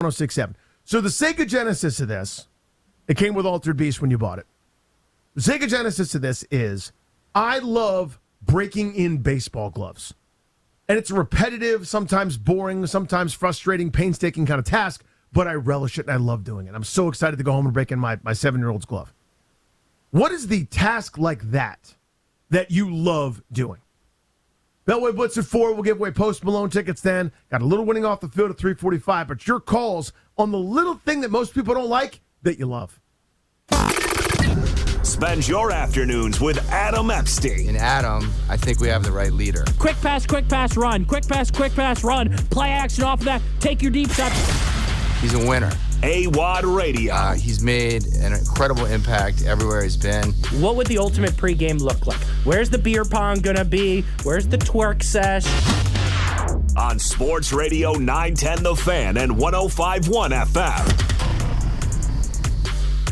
1067. So the Sega Genesis of this, it came with Altered Beast when you bought it. The Sega Genesis of this is, I love breaking in baseball gloves. And it's a repetitive, sometimes boring, sometimes frustrating, painstaking kind of task, but I relish it and I love doing it. I'm so excited to go home and break in my 7-year-old's glove. What is the task like that you love doing? Beltway Blitz at 4. We'll give away Post Malone tickets then. Got a little winning off the field at 3:45, but your calls on the little thing that most people don't like that you love. Spend your afternoons with Adam Epstein. In Adam, I think we have the right leader. Quick pass, run. Quick pass, run. Play action off of that. Take your deep shot. He's a winner. AWOD Radio. He's made an incredible impact everywhere he's been. What would the ultimate pregame look like? Where's the beer pong going to be? Where's the twerk sesh? On Sports Radio 910 The Fan and 105.1 FM.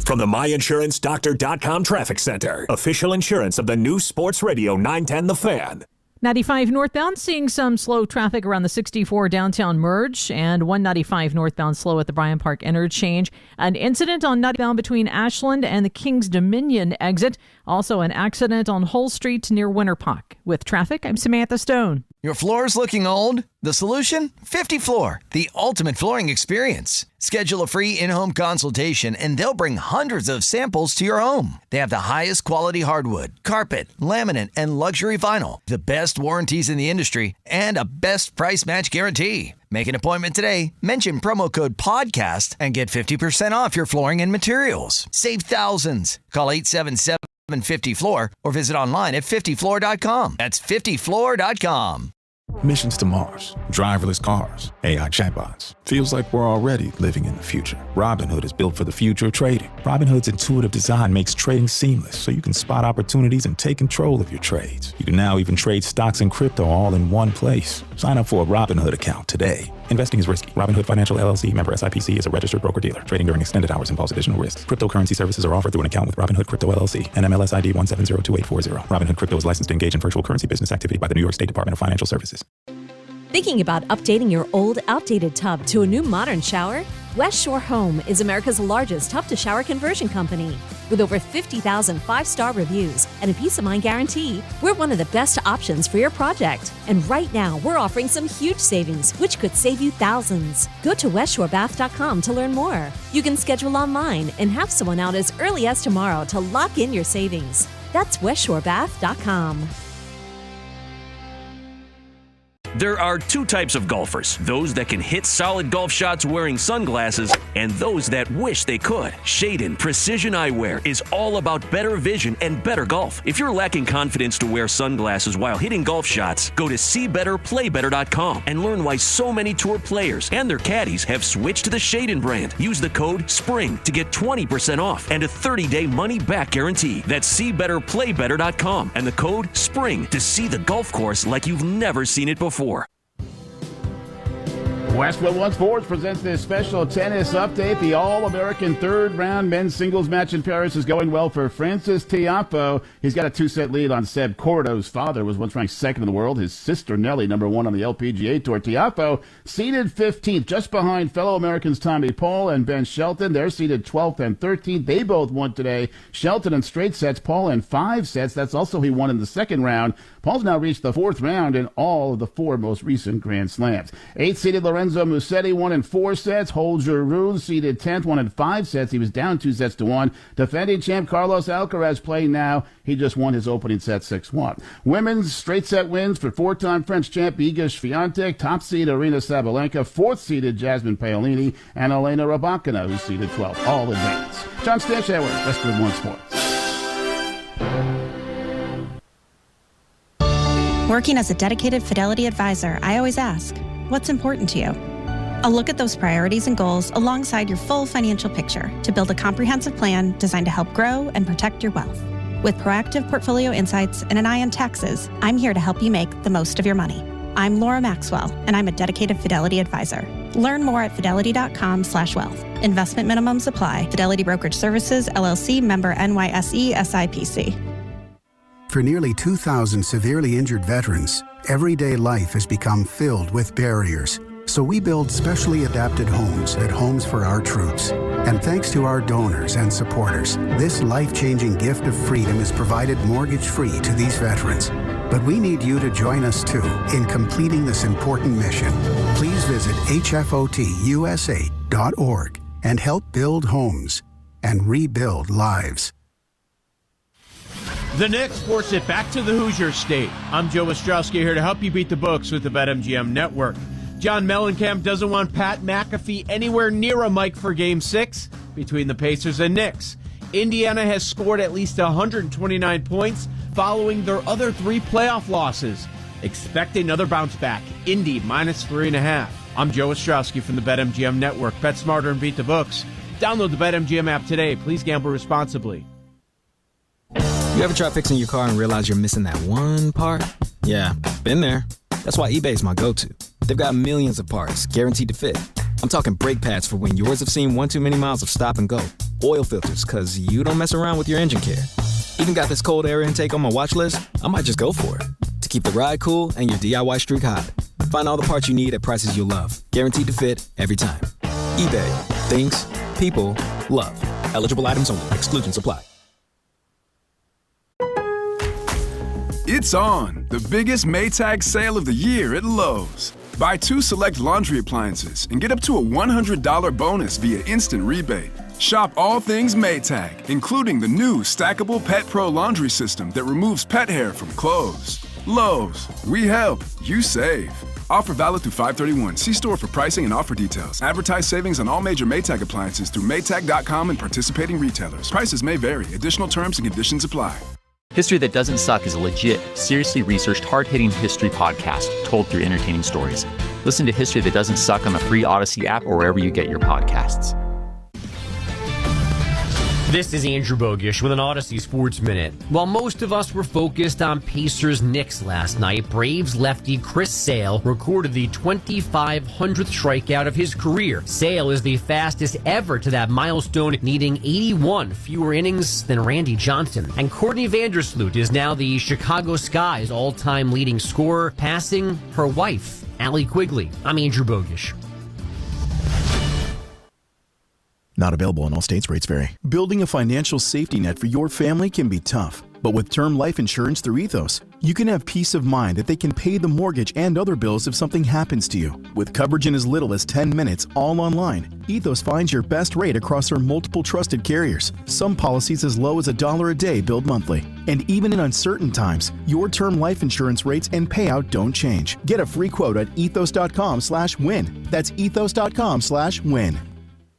From the MyInsuranceDoctor.com Traffic Center. Official insurance of the new Sports Radio 910 The Fan. 95 northbound, seeing some slow traffic around the 64 downtown merge, and 195 northbound slow at the Bryant Park interchange. An incident on northbound between Ashland and the Kings Dominion exit. Also an accident on Hull Street near Winterpock. With traffic, I'm Samantha Stone. Your floor's looking old? The solution? 50 Floor, the ultimate flooring experience. Schedule a free in-home consultation and they'll bring hundreds of samples to your home. They have the highest quality hardwood, carpet, laminate, and luxury vinyl, the best warranties in the industry, and a best price match guarantee. Make an appointment today, mention promo code PODCAST, and get 50% off your flooring and materials. Save thousands. Call 877-50-FLOOR or visit online at 50floor.com. That's 50floor.com. Missions to Mars, driverless cars, AI chatbots. Feels like we're already living in the future. Robinhood is built for the future of trading. Robinhood's intuitive design makes trading seamless so you can spot opportunities and take control of your trades. You can now even trade stocks and crypto all in one place. Sign up for a Robinhood account today. Investing is risky. Robinhood Financial LLC member SIPC is a registered broker-dealer. Trading during extended hours involves additional risks. Cryptocurrency services are offered through an account with Robinhood Crypto LLC and MLS ID 1702840. Robinhood Crypto is licensed to engage in virtual currency business activity by the New York State Department of Financial Services. Thinking about updating your old, outdated tub to a new modern shower? West Shore Home is America's largest tub-to-shower conversion company. With over 50,000 five-star reviews and a peace of mind guarantee, we're one of the best options for your project. And right now, we're offering some huge savings, which could save you thousands. Go to westshorebath.com to learn more. You can schedule online and have someone out as early as tomorrow to lock in your savings. That's westshorebath.com. There are two types of golfers, those that can hit solid golf shots wearing sunglasses and those that wish they could. Shaden Precision Eyewear is all about better vision and better golf. If you're lacking confidence to wear sunglasses while hitting golf shots, go to SeeBetterPlayBetter.com and learn why so many tour players and their caddies have switched to the Shaden brand. Use the code SPRING to get 20% off and a 30-day money-back guarantee. That's SeeBetterPlayBetter.com and the code SPRING to see the golf course like you've never seen it before. Westwood One Sports presents this special tennis update. The All-American third-round men's singles match in Paris is going well for Francis Tiafoe. He's got a 2-set lead on Seb Cordo. His father was once ranked second in the world. His sister, Nelly, number one on the LPGA Tour. Tiafoe seeded 15th, just behind fellow Americans Tommy Paul and Ben Shelton. They're seeded 12th and 13th. They both won today. Shelton in straight sets, Paul in 5 sets. That's also he won in the second round. Paul's now reached the 4th round in all of the 4 most recent Grand Slams. 8th-seeded Lorenzo Musetti won in 4 sets. Holger Rune seeded 10th, won in 5 sets. He was down 2 sets to 1. Defending champ Carlos Alcaraz playing now. He just won his opening set 6-1. Women's straight set wins for 4-time French champ Iga Swiatek, top seed Arina Sabalenka, 4th-seeded Jasmine Paolini, and Elena Rybakina, who's seeded 12th. All advanced. John Stanchauer, Westwood One Sports. Working as a dedicated Fidelity advisor, I always ask, what's important to you? I'll look at those priorities and goals alongside your full financial picture to build a comprehensive plan designed to help grow and protect your wealth. With proactive portfolio insights and an eye on taxes, I'm here to help you make the most of your money. I'm Laura Maxwell, and I'm a dedicated Fidelity advisor. Learn more at fidelity.com/wealth. Investment minimums apply. Fidelity Brokerage Services, LLC, member NYSE, SIPC. For nearly 2,000 severely injured veterans, everyday life has become filled with barriers. So we build specially adapted homes at Homes for Our Troops. And thanks to our donors and supporters, this life-changing gift of freedom is provided mortgage-free to these veterans. But we need you to join us, too, in completing this important mission. Please visit hfotusa.org and help build homes and rebuild lives. The Knicks force it back to the Hoosier State. I'm Joe Ostrowski here to help you beat the books with the BetMGM Network. John Mellencamp doesn't want Pat McAfee anywhere near a mic for Game 6 between the Pacers and Knicks. Indiana has scored at least 129 points following their other 3 playoff losses. Expect another bounce back. Indy -3.5. I'm Joe Ostrowski from the BetMGM Network. Bet smarter and beat the books. Download the BetMGM app today. Please gamble responsibly. You ever try fixing your car and realize you're missing that one part? Yeah, been there. That's why eBay's my go-to. They've got millions of parts, guaranteed to fit. I'm talking brake pads for when yours have seen one too many miles of stop and go. Oil filters, because you don't mess around with your engine care. Even got this cold air intake on my watch list. I might just go for it. To keep the ride cool and your DIY streak hot. Find all the parts you need at prices you'll love. Guaranteed to fit every time. eBay. Things. People. Love. Eligible items only. Exclusions apply. It's on, the biggest Maytag sale of the year at Lowe's. Buy 2 select laundry appliances and get up to a $100 bonus via instant rebate. Shop all things Maytag, including the new stackable Pet Pro laundry system that removes pet hair from clothes. Lowe's, we help, you save. Offer valid through 5/31. See store for pricing and offer details. Advertise savings on all major Maytag appliances through Maytag.com and participating retailers. Prices may vary. Additional terms and conditions apply. History That Doesn't Suck is a legit, seriously researched, hard-hitting history podcast told through entertaining stories. Listen to History That Doesn't Suck on the free Odyssey app or wherever you get your podcasts. This is Andrew Bogish with an Odyssey Sports Minute. While most of us were focused on Pacers-Knicks last night, Braves lefty Chris Sale recorded the 2,500th strikeout of his career. Sale is the fastest ever to that milestone, needing 81 fewer innings than Randy Johnson. And Courtney Vandersloot is now the Chicago Sky's all-time leading scorer, passing her wife, Allie Quigley. I'm Andrew Bogish. Not available in all states. Rates vary. Building a financial safety net for your family can be tough. But with term life insurance through Ethos, you can have peace of mind that they can pay the mortgage and other bills if something happens to you. With coverage in as little as 10 minutes, all online, Ethos finds your best rate across their multiple trusted carriers. Some policies as low as $1 a day billed monthly. And even in uncertain times, your term life insurance rates and payout don't change. Get a free quote at ethos.com/win. That's ethos.com/win.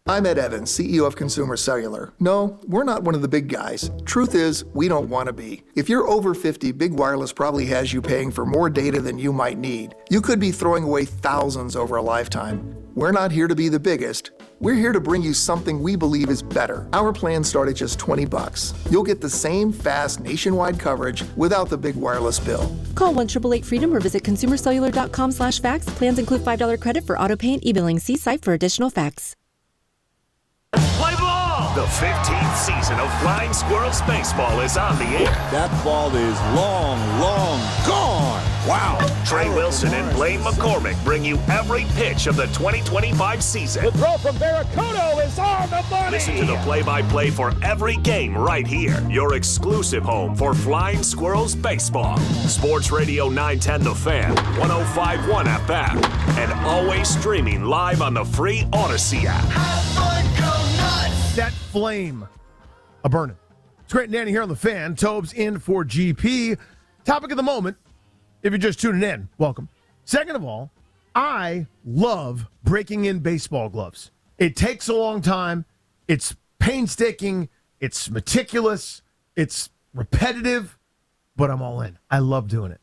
I'm Ed Evans, CEO of Consumer Cellular. No, we're not one of the big guys. Truth is, we don't want to be. If you're over 50, Big Wireless probably has you paying for more data than you might need. You could be throwing away thousands over a lifetime. We're not here to be the biggest. We're here to bring you something we believe is better. Our plans start at just $20. You'll get the same fast nationwide coverage without the big wireless bill. Call 1-888-FREEDOM or visit consumercellular.com/facts. Plans include $5 credit for auto pay and e-billing. See site for additional facts. Play ball! The 15th season of Flying Squirrels Baseball is on the air. That ball is long, long gone. Wow. Trey Wilson and Blaine McCormick bring you every pitch of the 2025 season. The throw from Barracuda is on the money. Listen to the play-by-play for every game right here. Your exclusive home for Flying Squirrels Baseball. Sports Radio 910 The Fan, 105.1 FM, and always streaming live on the free Odyssey app. That flame a burning. It's Great and Danny here on The Fan. Tobes in for GP. Topic of the moment, if you're just tuning in, welcome. Second of all, I love breaking in baseball gloves. It takes a long time. It's painstaking. It's meticulous. It's repetitive, but I'm all in. I love doing it.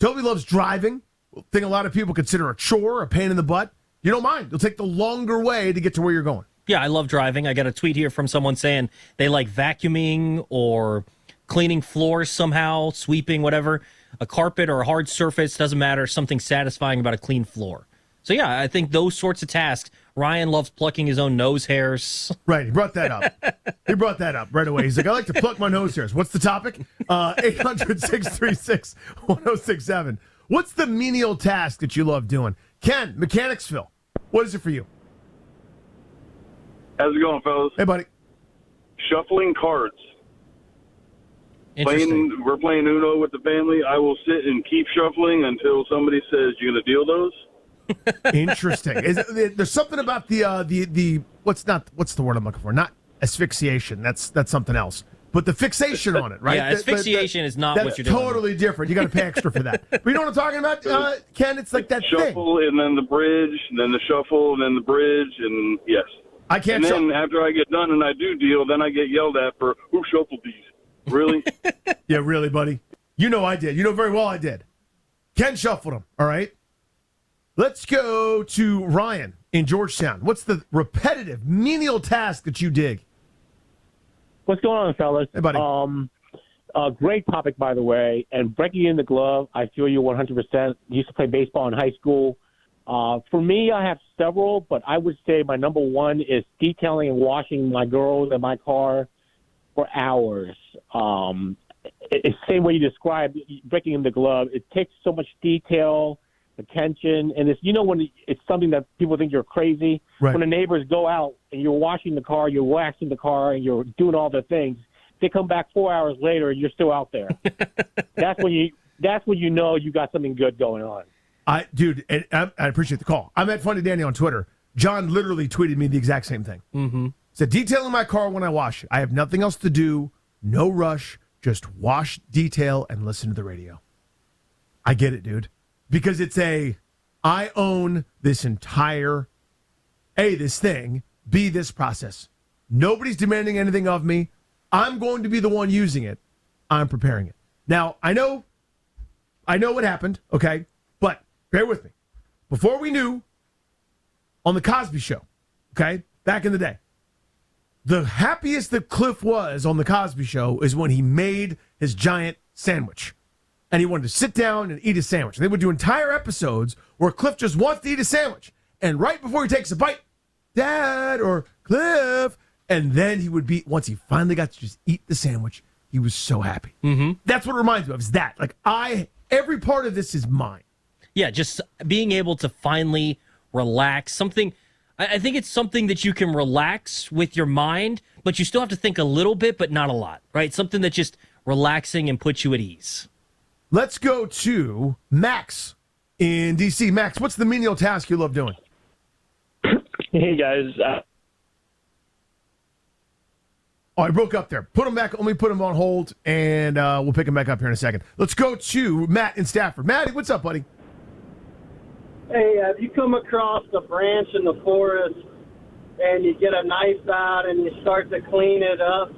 Toby loves driving. I think a lot of people consider a chore, a pain in the butt. You don't mind. You'll take the longer way to get to where you're going. Yeah, I love driving. I got a tweet here from someone saying they like vacuuming or cleaning floors somehow, sweeping, whatever. A carpet or a hard surface, doesn't matter. Something satisfying about a clean floor. So, yeah, I think those sorts of tasks. Ryan loves plucking his own nose hairs. Right, he brought that up. He brought that up right away. He's like, I like to pluck my nose hairs. What's the topic? 800-636-1067. What's the menial task that you love doing? Ken, Mechanicsville. What is it for you? How's it going, fellas? Hey, buddy. Shuffling cards. We're playing Uno with the family. I will sit and keep shuffling until somebody says, "You gonna deal those?" Interesting. There's something about the what's the word I'm looking for? Not asphyxiation. That's something else. But the fixation on it, right? Yeah, asphyxiation is not what you're doing. doing. Totally different. You got to pay extra for that. But you know what I'm talking about, Ken? It's like that shuffle, thing. and then the bridge, and then the shuffle, and then the bridge, and yes. I can't. And then after I get done and I do deal, then I get yelled at for who shuffled these. Really? Yeah, really, buddy. You know I did. You know very well I did. Ken shuffled them. All right. Let's go to Ryan in Georgetown. What's the repetitive, menial task that you dig? What's going on, fellas? Hey, buddy. Great topic, by the way. And breaking in the glove, I feel you 100%. Used to play baseball in high school. For me, I have several, but I would say my number one is detailing and washing my girls and my car for hours. It's the same way you described breaking in the glove. It takes so much detail, attention, and it's when it's something that people think you're crazy. Right. When the neighbors go out and you're washing the car, you're waxing the car, and you're doing all the things, they come back 4 hours later and you're still out there. That's when you know you got something good going on. I appreciate the call. I'm at Funny Danny on Twitter. John literally tweeted me the exact same thing. Mm-hmm. Said, detailing my car when I wash it. I have nothing else to do, no rush, just wash, detail, and listen to the radio. I get it, dude. Because I own this entire, A, this thing, B, this process. Nobody's demanding anything of me. I'm going to be the one using it. I'm preparing it. Now, I know what happened, okay? But bear with me. Before we knew, on the Cosby Show, okay, back in the day, the happiest that Cliff was on the Cosby Show is when he made his giant sandwich. And he wanted to sit down and eat a sandwich. And they would do entire episodes where Cliff just wants to eat a sandwich. And right before he takes a bite, Dad or Cliff, and then he would be, once he finally got to just eat the sandwich, he was so happy. Mm-hmm. That's what it reminds me of, is that. Like, every part of this is mine. Yeah, just being able to finally relax. I think it's something that you can relax with your mind, but you still have to think a little bit, but not a lot, right? Something that's just relaxing and puts you at ease. Let's go to Max in D.C. Max, what's the menial task you love doing? Hey, guys. I broke up there. Put him back. Let me put him on hold, and we'll pick him back up here in a second. Let's go to Matt in Stafford. Matty, what's up, buddy? Hey, have you come across a branch in the forest and you get a knife out and you start to clean it up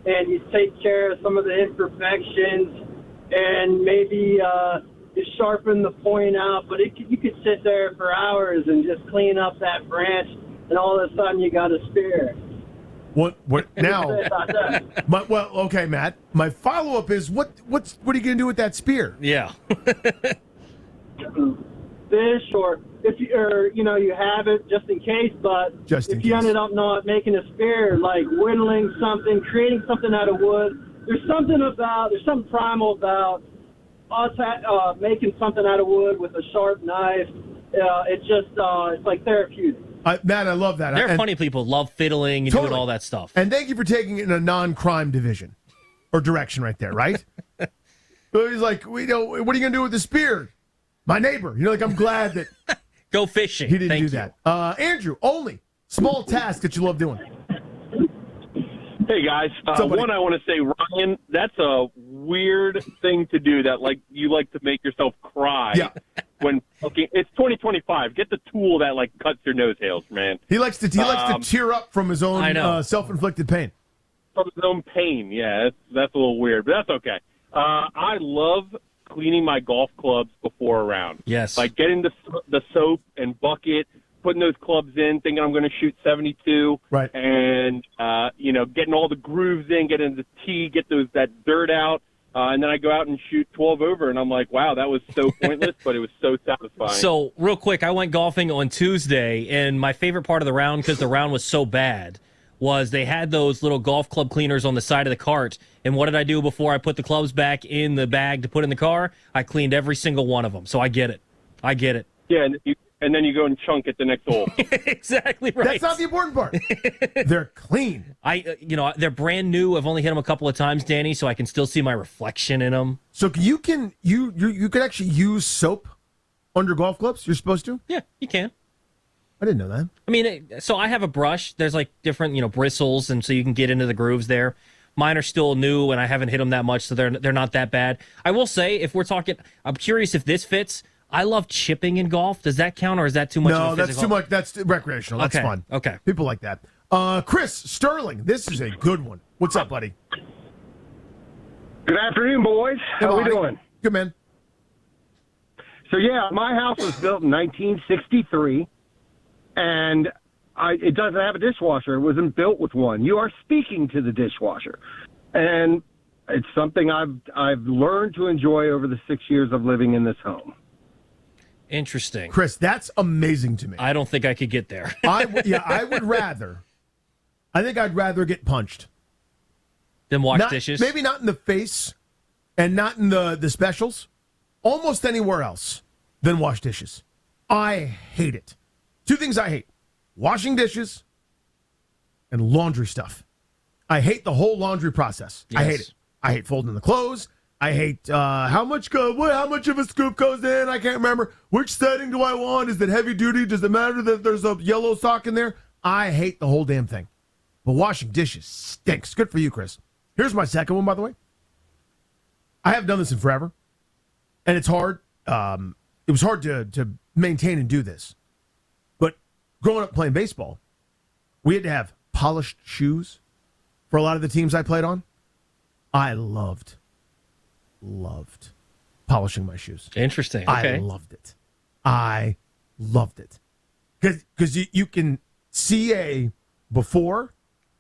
and you take care of some of the imperfections and maybe you sharpen the point out, but you could sit there for hours and just clean up that branch, and all of a sudden you got a spear. What now? Okay, Matt. My follow-up is what are you going to do with that spear? Yeah. Fish, or if you have it just in case, but if you ended up not making a spear, like whittling something, creating something out of wood, there's something primal about us making something out of wood with a sharp knife. It's like therapeutic. Matt, I love that. There are funny people who love fiddling and doing all that stuff. And thank you for taking it in a non-crime division or direction right there, right? So he's like, what are you going to do with the spear? My neighbor. I'm glad that go fishing. He didn't do that. Andrew, only small task that you love doing. Hey guys, one I want to say, Ryan, that's a weird thing to do. That you like to make yourself cry when looking. It's 2025. Get the tool that cuts your nose hairs, man. He likes to tear up from his own self-inflicted pain. From his own pain, yeah. That's a little weird, but that's okay. I love cleaning my golf clubs before a round. Yes. Like getting the soap and bucket, putting those clubs in, thinking I'm going to shoot 72. Right. And, getting all the grooves in, getting the tee, get that dirt out. And then I go out and shoot 12 over, and I'm like, wow, that was so pointless, but it was so satisfying. So, real quick, I went golfing on Tuesday, and my favorite part of the round, because the round was so bad, was they had those little golf club cleaners on the side of the cart. And what did I do before I put the clubs back in the bag to put in the car? I cleaned every single one of them. So I get it. Yeah, and then you go and chunk at the next hole. Exactly right. That's not the important part. They're clean. They're brand new. I've only hit them a couple of times, Danny, so I can still see my reflection in them. So you can actually use soap under golf clubs? You're supposed to? Yeah, you can. I didn't know that. I mean, so I have a brush. There's like different, bristles, and so you can get into the grooves there. Mine are still new, and I haven't hit them that much, so they're not that bad. I will say, if we're talking, I'm curious if this fits. I love chipping in golf. Does that count, or is that too much? No, of a that's physical? too much. That's recreational. That's Okay, fun. okay. People like that. Chris Sterling, this is a good one. What's up, buddy? Good afternoon, boys. How we doing? Good, man. So, yeah, my house was built in 1963, and it doesn't have a dishwasher. It wasn't built with one. You are speaking to the dishwasher. And it's something I've learned to enjoy over the 6 years of living in this home. Interesting. Chris, that's amazing to me. I don't think I could get there. I would rather. I think I'd rather get punched than wash dishes. Maybe not in the face and not in the specials. Almost anywhere else than wash dishes. I hate it. Two things I hate: washing dishes and laundry stuff. I hate the whole laundry process. Yes. I hate it. I hate folding the clothes. I hate how much of a scoop goes in. I can't remember. Which setting do I want? Is it heavy duty? Does it matter that there's a yellow sock in there? I hate the whole damn thing. But washing dishes stinks. Good for you, Chris. Here's my second one, by the way. I haven't done this in forever, and it's hard. It was hard to maintain and do this. But growing up playing baseball, we had to have polished shoes for a lot of the teams I played on. I loved polishing my shoes. Interesting. Okay. I loved it. Because you can see a before,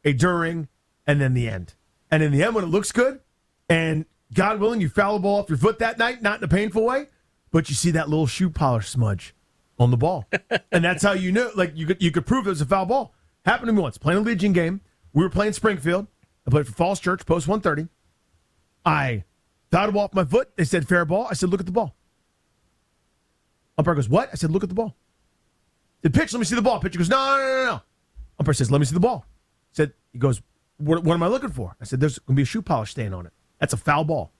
a during, and then the end. And in the end, when it looks good, and God willing, you foul a ball off your foot that night, not in a painful way, but you see that little shoe polish smudge on the ball. And that's how you know, like, you could prove it was a foul ball. Happened to me once, playing a Legion game. We were playing Springfield. I played for Falls Church, post 130. I fouled a ball off my foot. They said fair ball. I said, look at the ball. Umpire goes, what? I said, look at the ball. I said, pitch, let me see the ball. Pitcher goes, no. Umpire says, let me see the ball. He goes, what am I looking for? I said, there's going to be a shoe polish stain on it. That's a foul ball.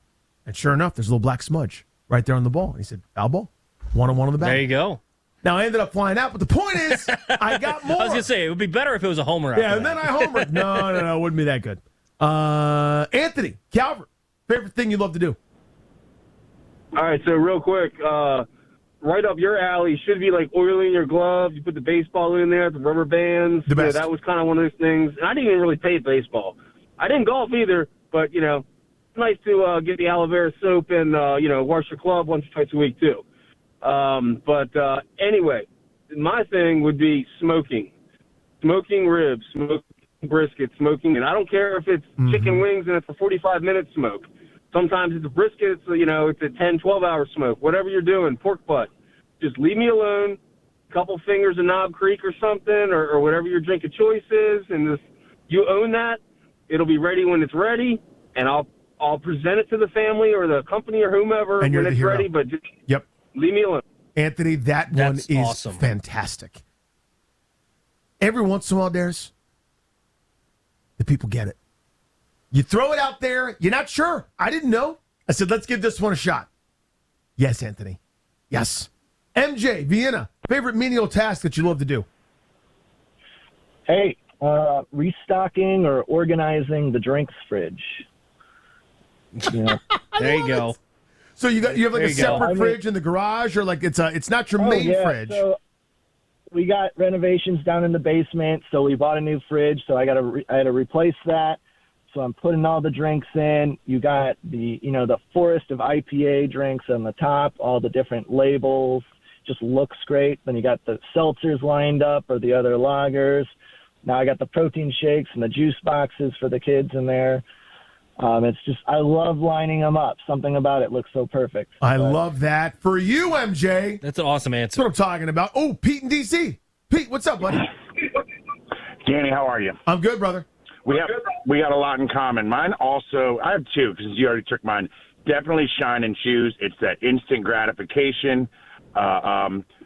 And sure enough, there's a little black smudge right there on the ball. And he said, foul ball. 1-on-1 on the back. There you go. Now, I ended up flying out, but the point is, I got more. I was going to say, it would be better if it was a homer. Yeah, and then I homered. No, it wouldn't be that good. Anthony, Calvert, favorite thing you love to do? All right, so real quick, right up your alley should be like oiling your gloves. You put the baseball in there, the rubber bands. The best. That was kind of one of those things. And I didn't even really play baseball. I didn't golf either, but, it's nice to get the aloe vera soap and, wash your club once or twice a week, too. Anyway, my thing would be smoking. Smoking ribs, smoking brisket, smoking. And I don't care if it's chicken wings and it's a 45-minute smoke. Sometimes it's a brisket, it's a 10, 12-hour smoke. Whatever you're doing, pork butt. Just leave me alone. A couple fingers of Knob Creek or something, or whatever your drink of choice is, and just you own that. It'll be ready when it's ready, and I'll present it to the family or the company or whomever And you're when the it's hero. ready. But just Yep. leave me alone. Anthony, that's one is awesome. fantastic. Every once in a while, Darius, the people get it. You throw it out there. You're not sure. I didn't know. I said, let's give this one a shot. Yes, Anthony. Yes. MJ, Vienna, favorite menial task that you love to do? Hey, restocking or organizing the drinks fridge. There you go. So you have like There a you go. separate I mean- fridge in the garage, or like it's not your main fridge. So we got renovations down in the basement, so we bought a new fridge. So I had to replace that. So I'm putting all the drinks in. You got the forest of IPA drinks on the top, all the different labels. Just looks great. Then you got the seltzers lined up or the other lagers. Now I got the protein shakes and the juice boxes for the kids in there. It's just, I love lining them up. Something about it looks so perfect. I love that. For you, MJ. That's an awesome answer. That's what I'm talking about. Oh, Pete in D.C. Pete, what's up, buddy? Danny, how are you? I'm good, brother. We got a lot in common. Mine also, I have two because you already took mine. Definitely shine in shoes. It's that instant gratification.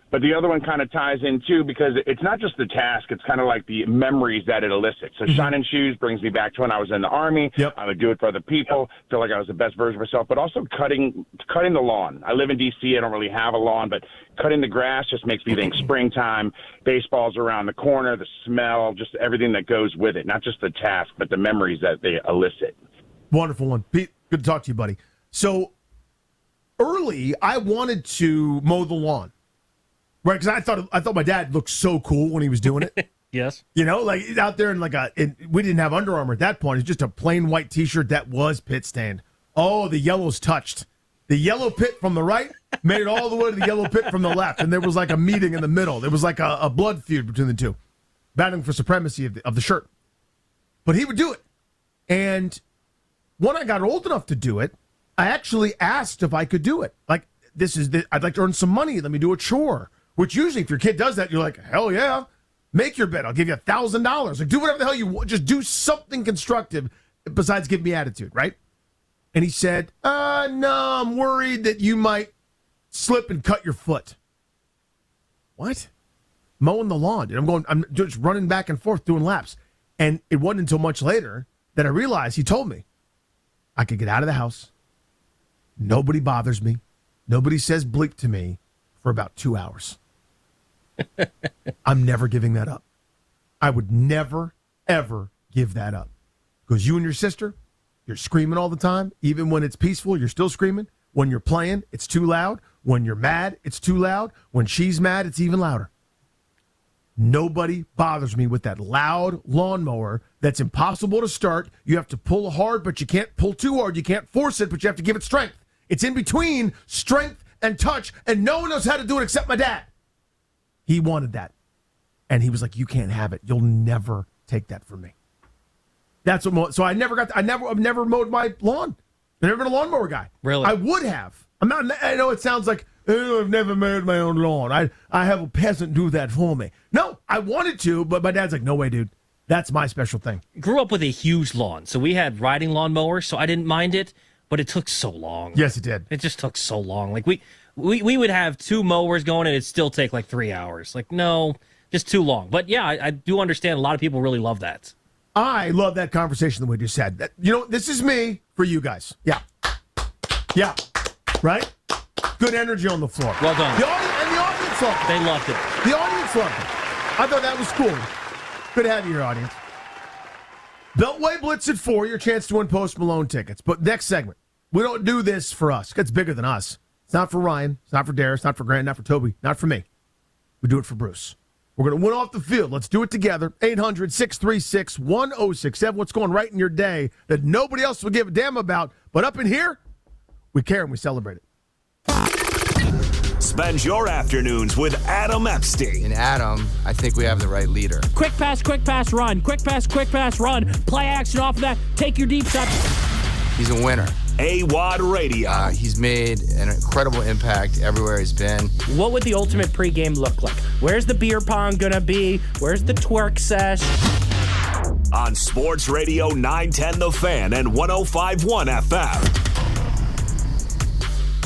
But the other one kind of ties in, too, because it's not just the task. It's kind of like the memories that it elicits. So shining shoes brings me back to when I was in the Army. I would do it for other people, feel like I was the best version of myself. But also cutting the lawn. I live in D.C. I don't really have a lawn, but cutting the grass just makes me think springtime, baseball's around the corner, the smell, just everything that goes with it. Not just the task, but the memories that they elicit. Wonderful one. Pete, good to talk to you, buddy. So early, I wanted to mow the lawn. Right, because I thought my dad looked so cool when he was doing it. Yes. You know, like out there in we didn't have Under Armour at that point. It's just a plain white T-shirt that was pit stained. Oh, the yellow's touched. The yellow pit from the right made it all the way to the yellow pit from the left, and there was like a meeting in the middle. There was like a blood feud between the two, battling for supremacy of the shirt. But he would do it. And when I got old enough to do it, I actually asked if I could do it. Like, I'd like to earn some money. Let me do a chore. Which usually, if your kid does that, you're like, hell yeah, make your bed. I'll give you $1,000. Like, do whatever the hell you want. Just do something constructive besides give me attitude, right? And he said, no, I'm worried that you might slip and cut your foot. What? Mowing the lawn, dude. I'm just running back and forth doing laps. And it wasn't until much later that I realized he told me I could get out of the house. Nobody bothers me. Nobody says bleep to me for about 2 hours. I'm never giving that up. I would never, ever give that up. Because you and your sister, you're screaming all the time. Even when it's peaceful, you're still screaming. When you're playing, it's too loud. When you're mad, it's too loud. When she's mad, it's even louder. Nobody bothers me with that loud lawnmower that's impossible to start. You have to pull hard, but you can't pull too hard. You can't force it, but you have to give it strength. It's in between strength and touch, and no one knows how to do it except my dad. He wanted that. And he was like, you can't have it. You'll never take that from me. That's what. So I've never mowed my lawn. I've never been a lawnmower guy. Really? I would have. I know it sounds like, oh, I've never mowed my own lawn. I have a peasant do that for me. No, I wanted to, but my dad's like, no way, dude. That's my special thing. Grew up with a huge lawn, so we had riding lawnmowers, so I didn't mind it, but it took so long. Yes, it did. It just took so long. Like we would have 2 mowers going, and it'd still take like 3 hours. Like, no, just too long. But yeah, I do understand a lot of people really love that. I love that conversation the way you said that. You know, this is me for you guys. Yeah. Yeah. Right? Good energy on the floor. Well done. The audience loved it. They loved it. The audience loved it. I thought that was cool. Good to have you here, audience. Beltway Blitz at 4, your chance to win Post Malone tickets. But next segment, we don't do this for us. It's bigger than us. It's not for Ryan. It's not for Darius. It's not for Grant. Not for Toby. Not for me. We do it for Bruce. We're going to win off the field. Let's do it together. 800-636-1067. What's going right in your day that nobody else will give a damn about, but up in here, we care and we celebrate it. Spend your afternoons with Adam Epstein. In Adam, I think we have the right leader. Quick pass, run. Quick pass, run. Play action off of that. Take your deep shot. He's a winner. AWOD Radio. He's made an incredible impact everywhere he's been. What would the ultimate pregame look like? Where's the beer pong gonna be? Where's the twerk sesh? On Sports Radio 910 The Fan and 105.1 FM.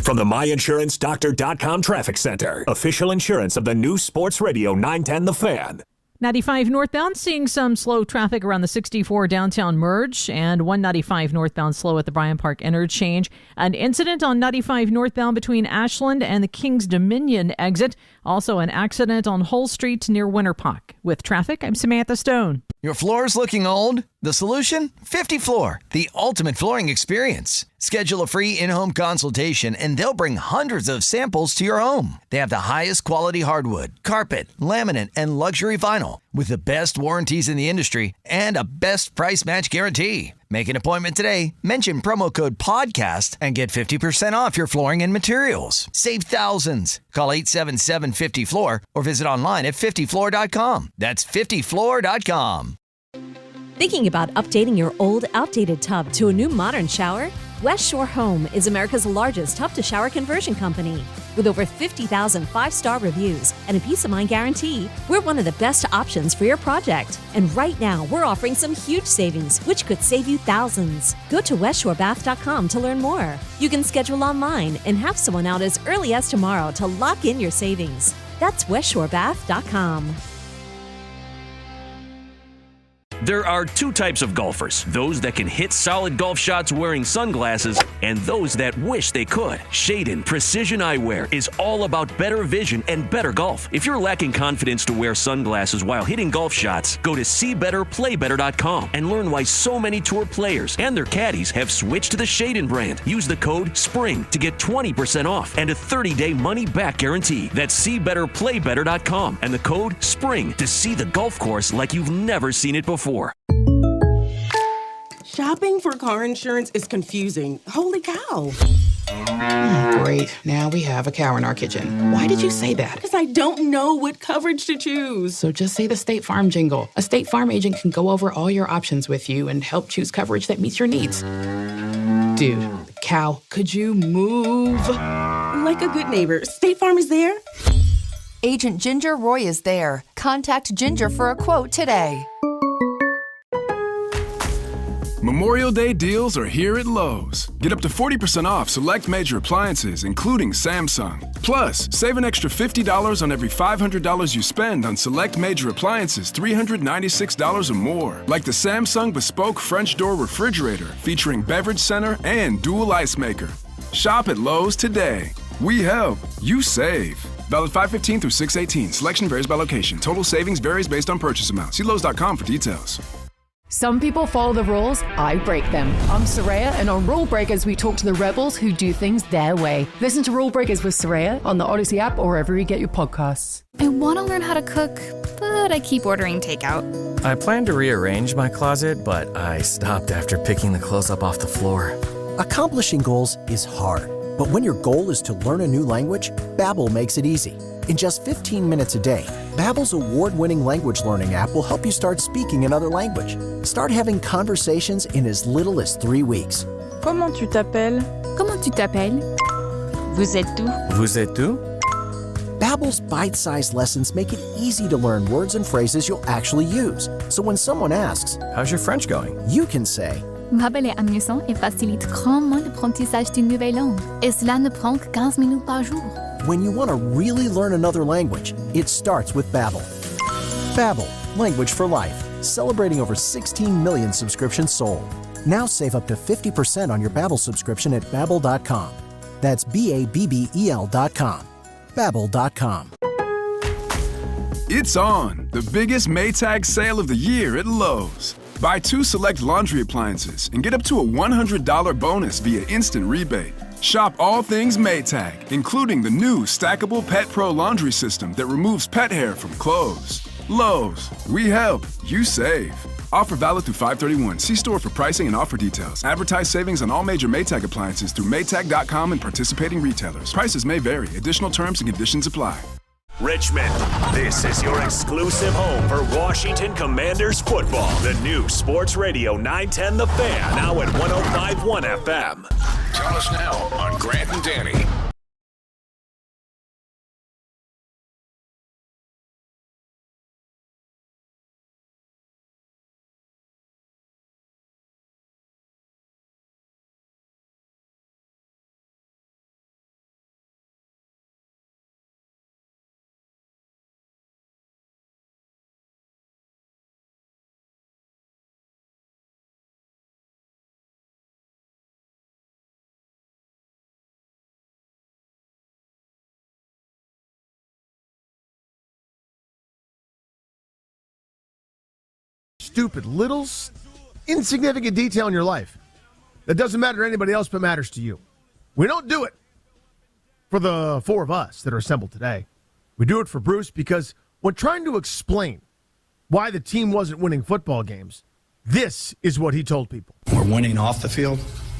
From the MyInsuranceDoctor.com Traffic Center, official insurance of the new Sports Radio 910 The Fan. 95 northbound, seeing some slow traffic around the 64 downtown merge, and 195 northbound slow at the Bryant Park interchange. An incident on 95 northbound between Ashland and the Kings Dominion exit. Also an accident on Hull Street near Winter Park. With traffic, I'm Samantha Stone. Your floor's looking old? The solution? 50 Floor, the ultimate flooring experience. Schedule a free in-home consultation and they'll bring hundreds of samples to your home. They have the highest quality hardwood, carpet, laminate, and luxury vinyl with the best warranties in the industry and a best price match guarantee. Make an appointment today, mention promo code PODCAST, and get 50% off your flooring and materials. Save thousands. Call 877-50-FLOOR or visit online at 50floor.com. That's 50floor.com. Thinking about updating your old, outdated tub to a new modern shower? West Shore Home is America's largest tub-to-shower conversion company. With over 50,000 five-star reviews and a peace of mind guarantee, we're one of the best options for your project. And right now, we're offering some huge savings, which could save you thousands. Go to westshorebath.com to learn more. You can schedule online and have someone out as early as tomorrow to lock in your savings. That's westshorebath.com. There are two types of golfers, those that can hit solid golf shots wearing sunglasses and those that wish they could. Shaden Precision Eyewear is all about better vision and better golf. If you're lacking confidence to wear sunglasses while hitting golf shots, go to SeeBetterPlayBetter.com and learn why so many tour players and their caddies have switched to the Shaden brand. Use the code SPRING to get 20% off and a 30-day money-back guarantee. That's SeeBetterPlayBetter.com and the code SPRING to see the golf course like you've never seen it before. Shopping for car insurance is confusing. Holy cow. Great. Now we have a cow in our kitchen. Why did you say that? Because I don't know what coverage to choose. So just say the State Farm jingle. A State Farm agent can go over all your options with you and help choose coverage that meets your needs. Dude, cow, could you move? Like a good neighbor, State Farm is there. Agent Ginger Roy is there. Contact Ginger for a quote today. Memorial Day deals are here at Lowe's. Get up to 40% off select major appliances, including Samsung. Plus, save an extra $50 on every $500 you spend on select major appliances $396 or more, like the Samsung Bespoke French Door Refrigerator featuring beverage center and dual ice maker. Shop at Lowe's today. We help, you save. Valid 5/15 through 6/18. Selection varies by location. Total savings varies based on purchase amount. See Lowe's.com for details. Some people follow the rules, I break them. I'm Soraya, and on Rule Breakers, we talk to the rebels who do things their way. Listen to Rule Breakers with Soraya on the Odyssey app or wherever you get your podcasts. I want to learn how to cook, but I keep ordering takeout. I plan to rearrange my closet, but I stopped after picking the clothes up off the floor. Accomplishing goals is hard, but when your goal is to learn a new language, Babbel makes it easy. In just 15 minutes a day, Babbel's award-winning language learning app will help you start speaking another language. Start having conversations in as little as 3 weeks. Comment tu t'appelles? Comment tu t'appelles? Vous êtes où? Vous êtes où? Babbel's bite-sized lessons make it easy to learn words and phrases you'll actually use. So when someone asks, "How's your French going?" you can say, Babbel est amusant et facilite grandement l'apprentissage d'une nouvelle langue. Et cela ne prend que 15 minutes par jour. when you want to really learn another language, it starts with Babbel. Babbel, language for life. Celebrating over 16 million subscriptions sold. Now save up to 50% on your Babbel subscription at Babbel.com. That's Babbel.com. Babbel.com. It's on, the biggest Maytag sale of the year at Lowe's. Buy 2 select laundry appliances and get up to a $100 bonus via instant rebate. Shop all things Maytag, including the new stackable Pet Pro laundry system that removes pet hair from clothes. Lowe's, we help, you save. Offer valid through 5/31. See store for pricing and offer details. Advertise savings on all major Maytag appliances through Maytag.com and participating retailers. Prices may vary. Additional terms and conditions apply. Richmond, this is your exclusive home for Washington Commanders football. The new Sports Radio 910 The Fan, now at 105.1 FM. Tell us now on Grant and Danny. Stupid little insignificant detail in your life that doesn't matter to anybody else but matters to you. We don't do it for the 4 of us that are assembled today. We do it for Bruce because when trying to explain why the team wasn't winning football games, this is what he told people. We're winning off the field,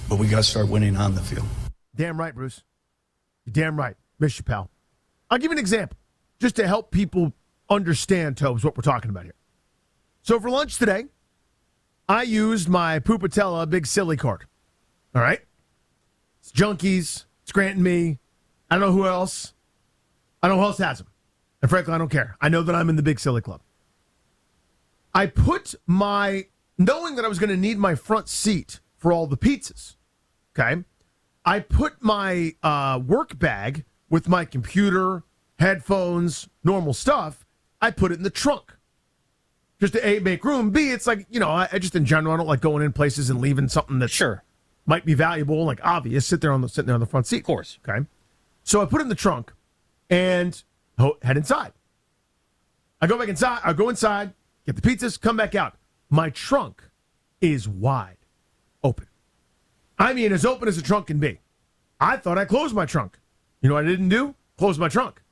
but we got to start winning on the field. Damn right, Bruce. You're damn right. Miss you, pal. I'll give you an example just to help people understand, Tobes, what we're talking about here. So for lunch today, I used my Pupatella Big Silly card. All right? It's Junkies. It's Grant and me. I don't know who else. I don't know who else has them. And frankly, I don't care. I know that I'm in the Big Silly Club. I put knowing that I was going to need my front seat for all the pizzas, okay? I put my work bag with my computer, headphones, normal stuff, I put it in the trunk. Just to A, make room. B, it's like, I just in general, I don't like going in places and leaving something that might be valuable, like obvious, sitting there on the front seat. Of course. Okay. So I put it in the trunk and head inside. I go back inside. I go inside, get the pizzas, come back out. My trunk is wide open. I mean, as open as a trunk can be. I thought I closed my trunk. You know what I didn't do? Close my trunk.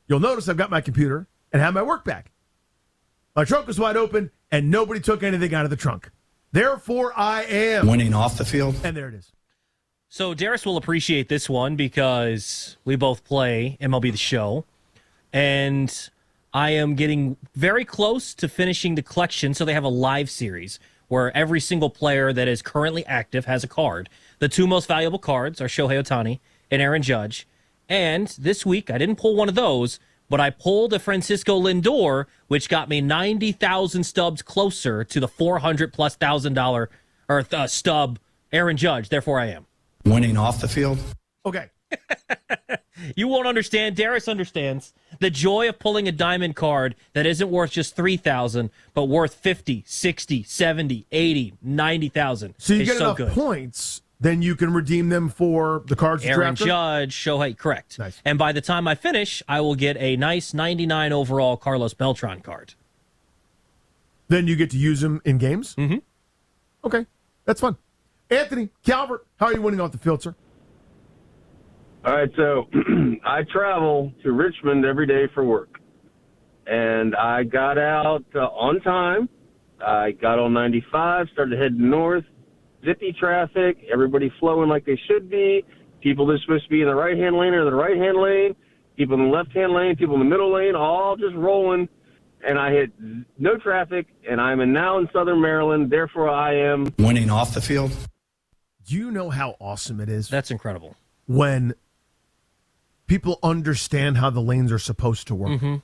You'll notice I've got my computer and have my work bag. My trunk was wide open, and nobody took anything out of the trunk. Therefore, I am winning off the field. And there it is. So Darius will appreciate this one because we both play MLB The Show, and I am getting very close to finishing the collection. So they have a live series where every single player that is currently active has a card. The two most valuable cards are Shohei Ohtani and Aaron Judge. And this week, I didn't pull one of those, but I pulled a Francisco Lindor, which got me 90,000 stubs closer to the $400,000+ or stub Aaron Judge. Therefore, I am winning off the field. Okay. You won't understand. Darius understands the joy of pulling a diamond card that isn't worth just 3,000, but worth 50, 60, 70, 80, 90,000. So you get enough points, then you can redeem them for the cards that Aaron Judge, Shohei, correct. Nice. And by the time I finish, I will get a nice 99 overall Carlos Beltran card. Then you get to use them in games? Mm-hmm. Okay, that's fun. Anthony, Calvert, how are you winning off the field, sir? All right, so I travel to Richmond every day for work, and I got out on time. I got on 95, started heading north, zippy traffic, everybody flowing like they should be, people that are supposed to be in the right-hand lane are in the right-hand lane, people in the left-hand lane, people in the middle lane, all just rolling, and I hit no traffic, and I'm now in Southern Maryland, therefore I am winning off the field. Do you know how awesome it is? That's incredible. When people understand how the lanes are supposed to work. Mm-hmm.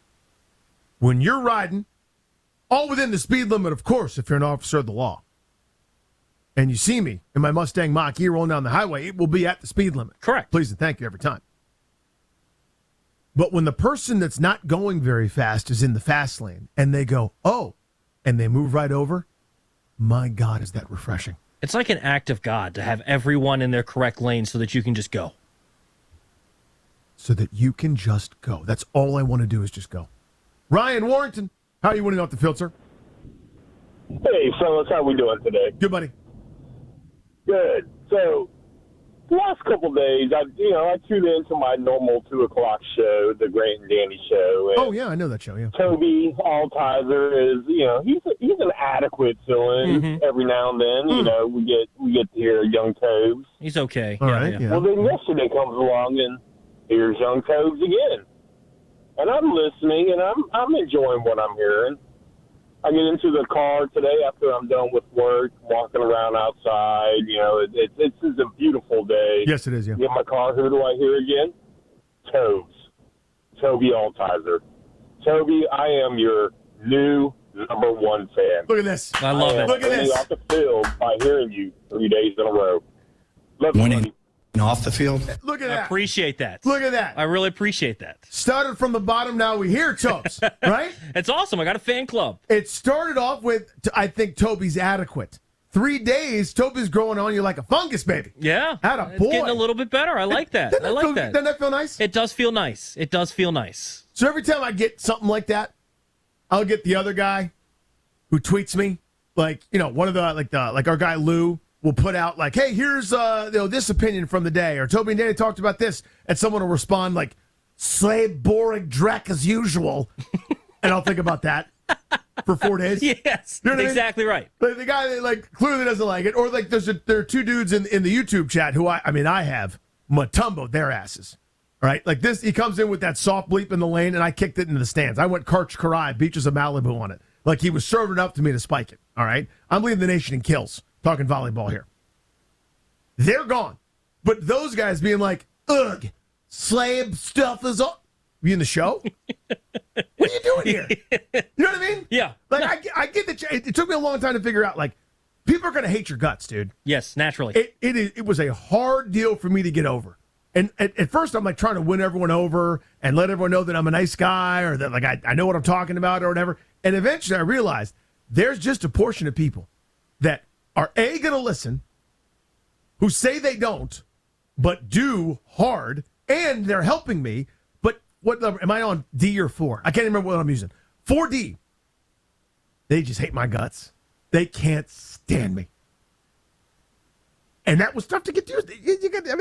When you're riding, all within the speed limit, of course, if you're an officer of the law, and you see me in my Mustang Mach-E rolling down the highway, it will be at the speed limit. Correct. Please and thank you every time. But when the person that's not going very fast is in the fast lane, and they go, oh, and they move right over, my God, is that refreshing. It's like an act of God to have everyone in their correct lane so that you can just go. So that you can just go. That's all I want to do is just go. Ryan Warrington, how are you winning off the field, sir? Hey, fellas, how we doing today? Good, buddy. Good. So, the last couple of days, I tuned into my normal 2 o'clock show, the Grant and Danny show. And oh, yeah, I know that show, yeah. Toby Altizer is, he's an adequate fill-in every now and then. You know, we get to hear young Tobes. He's okay. All right. Yeah. Well, then yesterday comes along and here's young Tobes again. And I'm listening, and I'm enjoying what I'm hearing. I get into the car today after I'm done with work, walking around outside. It's a beautiful day. Yes, it is, yeah. Get my car. Who do I hear again? Tobes. Toby Altizer. Toby, I am your new number one fan. Look at this. I love it. Look at this. Off the field by hearing you 3 days in a row. Love you, winning buddy. off the field. Look at I that. appreciate that. Look at that. I really appreciate that. Started from the bottom, now we hear Tobes, right? It's awesome. I got a fan club. It started off with, I think Toby's adequate. 3 days, Toby's growing on you like a fungus, baby. Yeah. Atta It's boy. getting a little bit better. I like that. I like that. Doesn't that feel nice? It does feel nice. It does feel nice. So every time I get something like that, I'll get the other guy who tweets me, like, one of the like our guy Lou will put out like, hey, here's this opinion from the day, or Toby and Danny talked about this, and someone will respond like, slave boring dreck as usual, and I'll think about that for 4 days. Yes, you know exactly right. Like the guy that clearly doesn't like it, or like there are two dudes in the YouTube chat who I have Matumbo their asses. All right, like this, he comes in with that soft bleep in the lane, and I kicked it into the stands. I went Karch Karai, Beaches of Malibu on it. Like he was serving up to me to spike it. All right, I'm leading the nation in kills. Talking volleyball here. They're gone. But those guys being like, ugh, slab stuff is up. You in the show? What are you doing here? You know what I mean? Yeah. Like, I get that. It took me a long time to figure out, like, people are going to hate your guts, dude. Yes, naturally. It was a hard deal for me to get over. And at first, I'm like trying to win everyone over and let everyone know that I'm a nice guy or that like I know what I'm talking about or whatever. And eventually I realized there's just a portion of people that are going to listen, who say they don't, but do hard, and they're helping me. But what am I on, D or 4? I can't remember what I'm using. 4D. They just hate my guts. They can't stand me. And that was tough to get used to.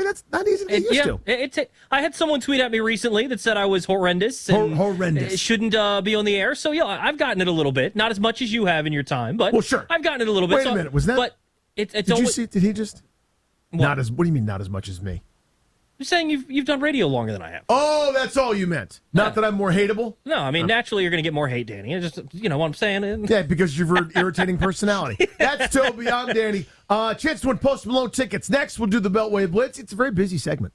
That's not easy to get used to. I had someone tweet at me recently that said I was horrendous. And horrendous. It shouldn't be on the air. So, I've gotten it a little bit. Not as much as you have in your time, but well, sure. I've gotten it a little bit. Wait a minute. Was that? But it's did you see? Did he just? What? Not as. What do you mean not as much as me? I'm saying you've done radio longer than I have. Oh, that's all you meant. Not that I'm more hateable? No, I mean, naturally you're going to get more hate, Danny. It's just, you know what I'm saying? Yeah, because you've an irritating personality. That's Toby. I'm Danny. Chance to win Post Malone tickets. Next, we'll do the Beltway Blitz. It's a very busy segment.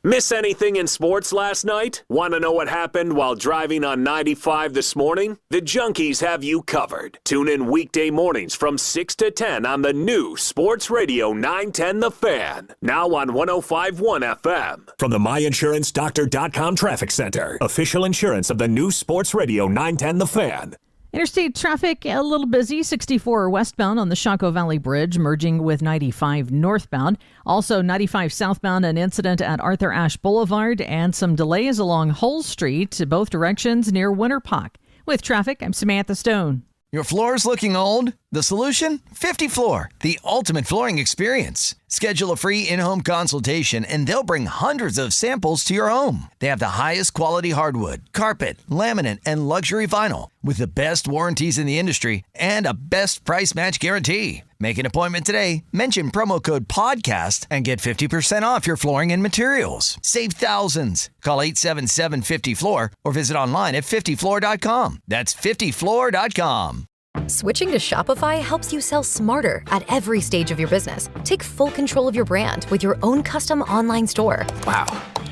Miss anything in sports last night? Want to know what happened while driving on 95 this morning? The Junkies have you covered. Tune in weekday mornings from 6 to 10 on the new Sports Radio 910 The Fan. Now on 105.1 FM. From the MyInsuranceDoctor.com Traffic Center. Official insurance of the new Sports Radio 910 The Fan. Interstate traffic a little busy. 64 westbound on the Chaco Valley Bridge, merging with 95 northbound. Also 95 southbound, an incident at Arthur Ashe Boulevard, and some delays along Hull Street, both directions near Winterpock. With traffic, I'm Samantha Stone. Your floor's looking old? The solution? 50 Floor, the ultimate flooring experience. Schedule a free in-home consultation and they'll bring hundreds of samples to your home. They have the highest quality hardwood, carpet, laminate, and luxury vinyl with the best warranties in the industry and a best price match guarantee. Make an appointment today, mention promo code PODCAST, and get 50% off your flooring and materials. Save thousands. Call 877-50-FLOOR or visit online at 50floor.com. That's 50floor.com. Switching to Shopify helps you sell smarter at every stage of your business. Take full control of your brand with your own custom online store. Wow,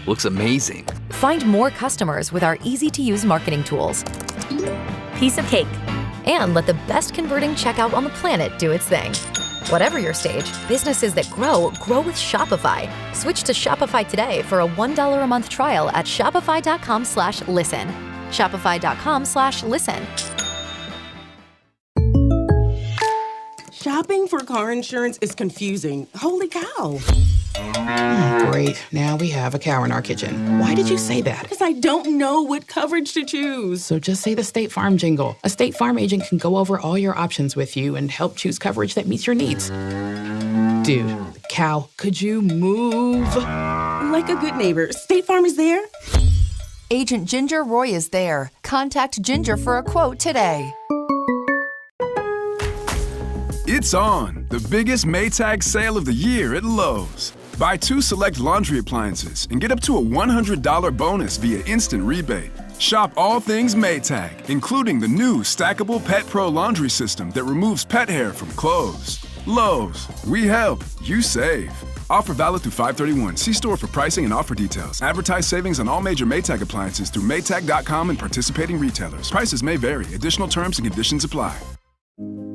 looks amazing. Find more customers with our easy-to-use marketing tools. Piece of cake. And let the best converting checkout on the planet do its thing. Whatever your stage, businesses that grow with Shopify. Switch to Shopify today for a $1 a month trial at shopify.com/listen. Shopify.com/listen. Shopping for car insurance is confusing. Holy cow. Great. Now we have a cow in our kitchen. Why did you say that? Because I don't know what coverage to choose. So just say the State Farm jingle. A State Farm agent can go over all your options with you and help choose coverage that meets your needs. Dude, cow, could you move? Like a good neighbor, State Farm is there. Agent Ginger Roy is there. Contact Ginger for a quote today. It's on, the biggest Maytag sale of the year at Lowe's. Buy 2 select laundry appliances and get up to a $100 bonus via instant rebate. Shop all things Maytag, including the new stackable Pet Pro laundry system that removes pet hair from clothes. Lowe's, we help, you save. Offer valid through 5/31. See store for pricing and offer details. Advertise savings on all major Maytag appliances through Maytag.com and participating retailers. Prices may vary. Additional terms and conditions apply.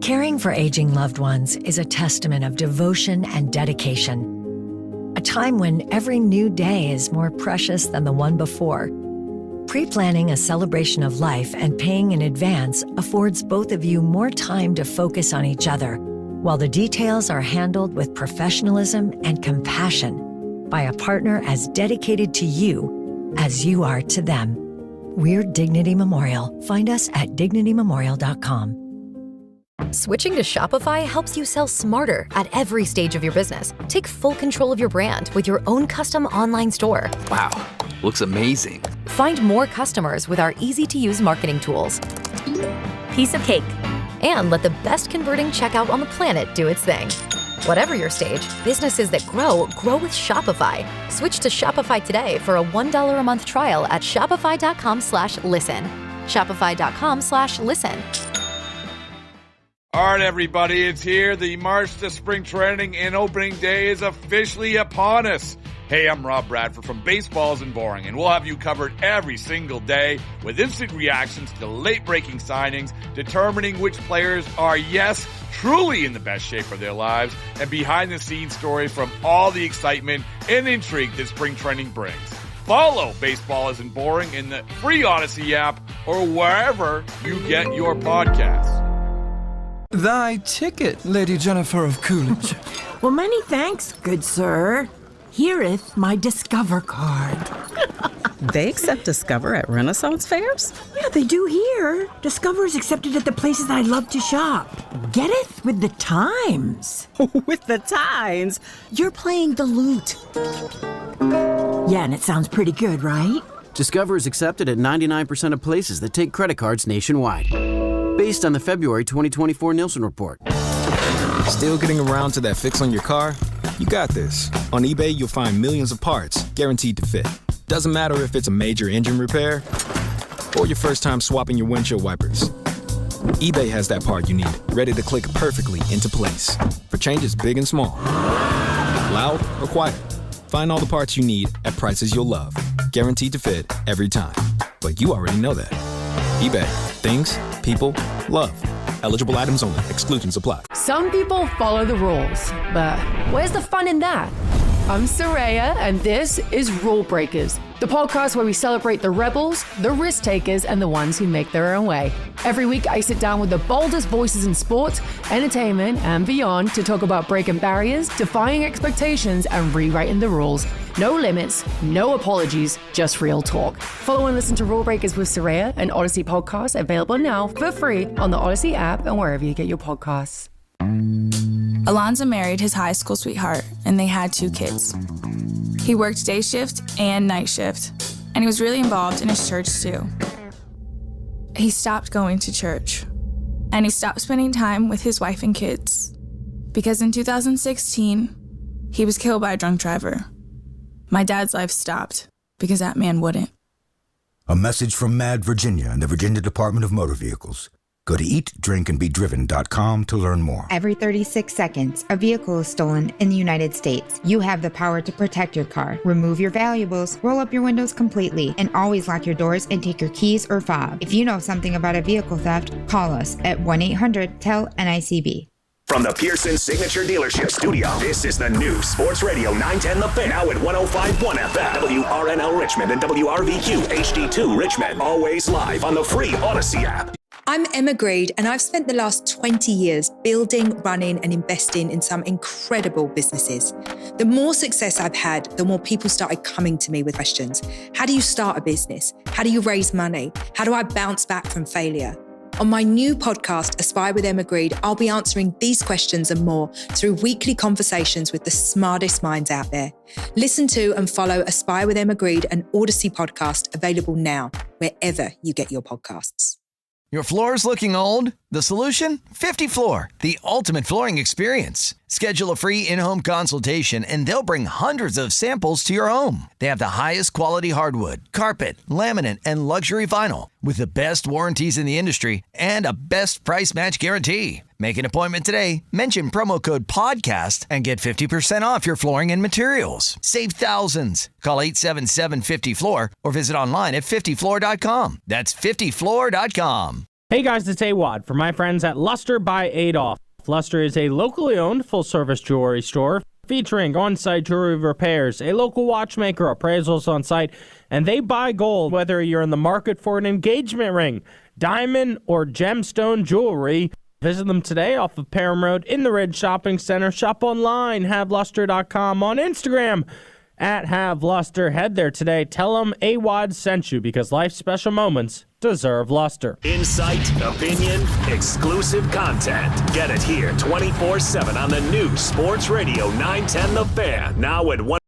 Caring for aging loved ones is a testament of devotion and dedication. A time when every new day is more precious than the one before. Pre-planning a celebration of life and paying in advance affords both of you more time to focus on each other, while the details are handled with professionalism and compassion by a partner as dedicated to you as you are to them. We're Dignity Memorial. Find us at dignitymemorial.com. Switching to Shopify helps you sell smarter at every stage of your business. Take full control of your brand with your own custom online store. Wow, looks amazing. Find more customers with our easy-to-use marketing tools. Piece of cake. And let the best converting checkout on the planet do its thing. Whatever your stage, businesses that grow with Shopify. Switch to Shopify today for a $1 a month trial at shopify.com/listen. Shopify.com/listen. All right, everybody, it's here. The March to Spring Training and Opening Day is officially upon us. Hey, I'm Rob Bradford from Baseball Isn't Boring, and we'll have you covered every single day with instant reactions to late-breaking signings, determining which players are, yes, truly in the best shape of their lives, and behind-the-scenes stories from all the excitement and intrigue that spring training brings. Follow Baseball Isn't Boring in the free Odyssey app or wherever you get your podcasts. Thy ticket, Lady Jennifer of Coolidge. Well, many thanks, good sir. Hereeth my Discover card. They accept Discover at Renaissance fairs? Yeah, they do here. Discover is accepted at the places I love to shop. Getteth with the times. With the times? You're playing the lute. Yeah, and it sounds pretty good, right? Discover is accepted at 99% of places that take credit cards nationwide. Based on the February 2024 Nielsen report. Still getting around to that fix on your car? You got this. On eBay, you'll find millions of parts guaranteed to fit. Doesn't matter if it's a major engine repair or your first time swapping your windshield wipers. eBay has that part you need, ready to click perfectly into place for changes big and small. Loud or quiet. Find all the parts you need at prices you'll love. Guaranteed to fit every time. But you already know that. eBay. Things, people, love. Eligible items only. Exclusions apply. Some people follow the rules, but where's the fun in that? I'm Soraya, and this is Rule Breakers, the podcast where we celebrate the rebels, the risk takers, and the ones who make their own way. Every week, I sit down with the boldest voices in sports, entertainment, and beyond to talk about breaking barriers, defying expectations, and rewriting the rules. No limits, no apologies, just real talk. Follow and listen to Rule Breakers with Soraya, an Odyssey podcast available now for free on the Odyssey app and wherever you get your podcasts. Alonzo married his high school sweetheart, and they had 2 kids. He worked day shift and night shift, and he was really involved in his church too. He stopped going to church, and he stopped spending time with his wife and kids, because in 2016, he was killed by a drunk driver. My dad's life stopped, because that man wouldn't. A message from Mad Virginia and the Virginia Department of Motor Vehicles. Go to eatdrinkandbedriven.com to learn more. Every 36 seconds, a vehicle is stolen in the United States. You have the power to protect your car. Remove your valuables, roll up your windows completely, and always lock your doors and take your keys or fob. If you know something about a vehicle theft, call us at 1-800-TEL-NICB. From the Pearson Signature Dealership Studio, this is the new Sports Radio 910 The Fan. Now at 105.1 FM, WRNL Richmond and WRVQ HD2 Richmond. Always live on the free Odyssey app. I'm Emma Greed, and I've spent the last 20 years building, running, and investing in some incredible businesses. The more success I've had, the more people started coming to me with questions. How do you start a business? How do you raise money? How do I bounce back from failure? On my new podcast, Aspire with Emma Greed, I'll be answering these questions and more through weekly conversations with the smartest minds out there. Listen to and follow Aspire with Emma Greed, an Odyssey podcast available now, wherever you get your podcasts. Your floor's looking old? The solution? 50 Floor, the ultimate flooring experience. Schedule a free in-home consultation and they'll bring hundreds of samples to your home. They have the highest quality hardwood, carpet, laminate, and luxury vinyl with the best warranties in the industry and a best price match guarantee. Make an appointment today, mention promo code PODCAST, and get 50% off your flooring and materials. Save thousands. Call 877-50-FLOOR or visit online at 50floor.com. That's 50floor.com. Hey guys, it's Awad from my friends at Luster by Adolph. Luster is a locally owned full-service jewelry store featuring on-site jewelry repairs, a local watchmaker, appraisals on site, and they buy gold whether you're in the market for an engagement ring, diamond, or gemstone jewelry. Visit them today off of Parham Road in the Ridge Shopping Center. Shop online, haveluster.com, on Instagram at haveluster. Head there today. Tell them AWAD sent you because life's special moments deserve luster. Insight, opinion, exclusive content. Get it here 24/7 on the new Sports Radio 910 The Fan. Now at 1.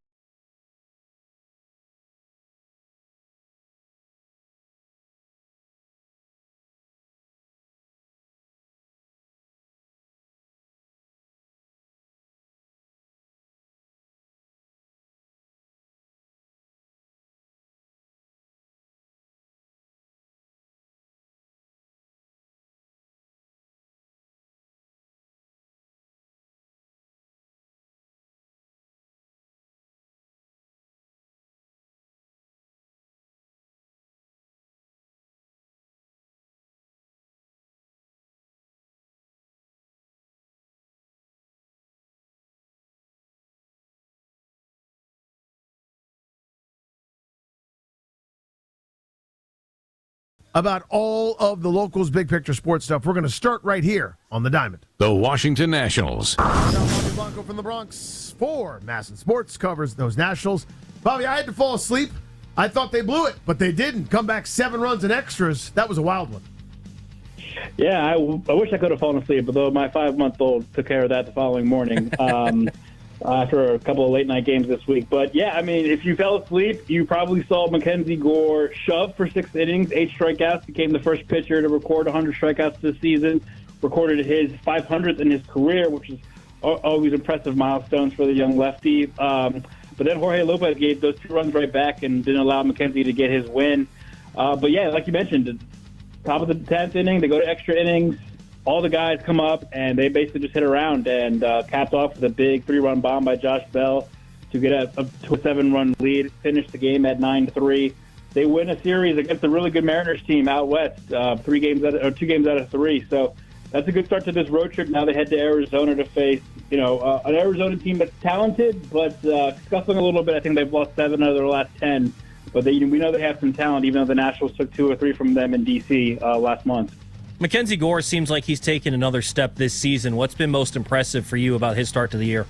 about all of the locals' big picture sports stuff. We're going to start right here on the Diamond. The Washington Nationals. Bobby Blanco from the Bronx for Masson Sports covers those Nationals. Bobby, I had to fall asleep. I thought they blew it, but they didn't. Come back 7 runs in extras. That was a wild one. Yeah, I wish I could have fallen asleep, although my 5-month-old took care of that the following morning after a couple of late-night games this week. But, yeah, I mean, if you fell asleep, you probably saw Mackenzie Gore shove for 6 innings, 8 strikeouts, became the first pitcher to record 100 strikeouts this season, recorded his 500th in his career, which is always impressive milestones for the young lefty. But then Jorge Lopez gave those 2 runs right back and didn't allow Mackenzie to get his win. But, yeah, like you mentioned, top of the 10th inning, they go to extra innings. All the guys come up, and they basically just hit around and capped off with a big 3-run bomb by Josh Bell to get to a 7-run lead, finish the game at 9-3. They win a series against a really good Mariners team out west, 2 games out of 3. So that's a good start to this road trip. Now they head to Arizona to face, an Arizona team that's talented, but scuffling a little bit. I think they've lost 7 out of their last 10. But we know they have some talent, even though the Nationals took 2 or 3 from them in D.C. Last month. Mackenzie Gore seems like he's taken another step this season. What's been most impressive for you about his start to the year?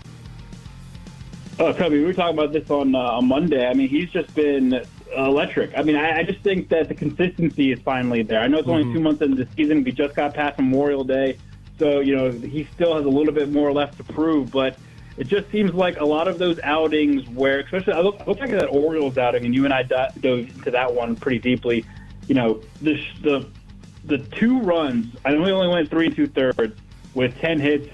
Oh, Toby, we were talking about this on Monday. I mean, he's just been electric. I mean, I just think that the consistency is finally there. I know it's only 2 months into the season. We just got past Memorial Day. So, he still has a little bit more left to prove. But it just seems like a lot of those outings where, especially, I look back at that Orioles outing, and you and I dove into that one pretty deeply. The 2 runs, I know he only went 3 2/3 with 10 hits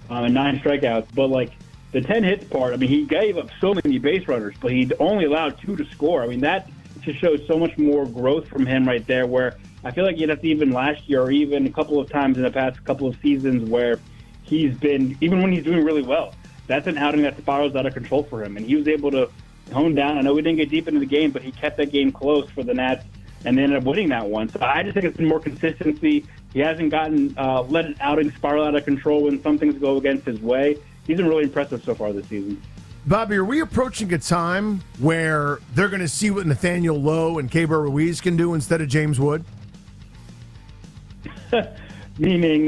and 9 strikeouts, but the 10 hits part, I mean, he gave up so many base runners, but he only allowed 2 to score. I mean, that just shows so much more growth from him right there, where I feel like that's even last year or even a couple of times in the past couple of seasons where he's been, even when he's doing really well, that's an outing that spirals out of control for him. And he was able to hone down. I know we didn't get deep into the game, but he kept that game close for the Nats and they ended up winning that one. So I just think it's been more consistency. He hasn't gotten let an outing spiral out of control when some things go against his way. He's been really impressive so far this season. Bobby, are we approaching a time where they're going to see what Nathaniel Lowe and Keibert Ruiz can do instead of James Wood? Meaning...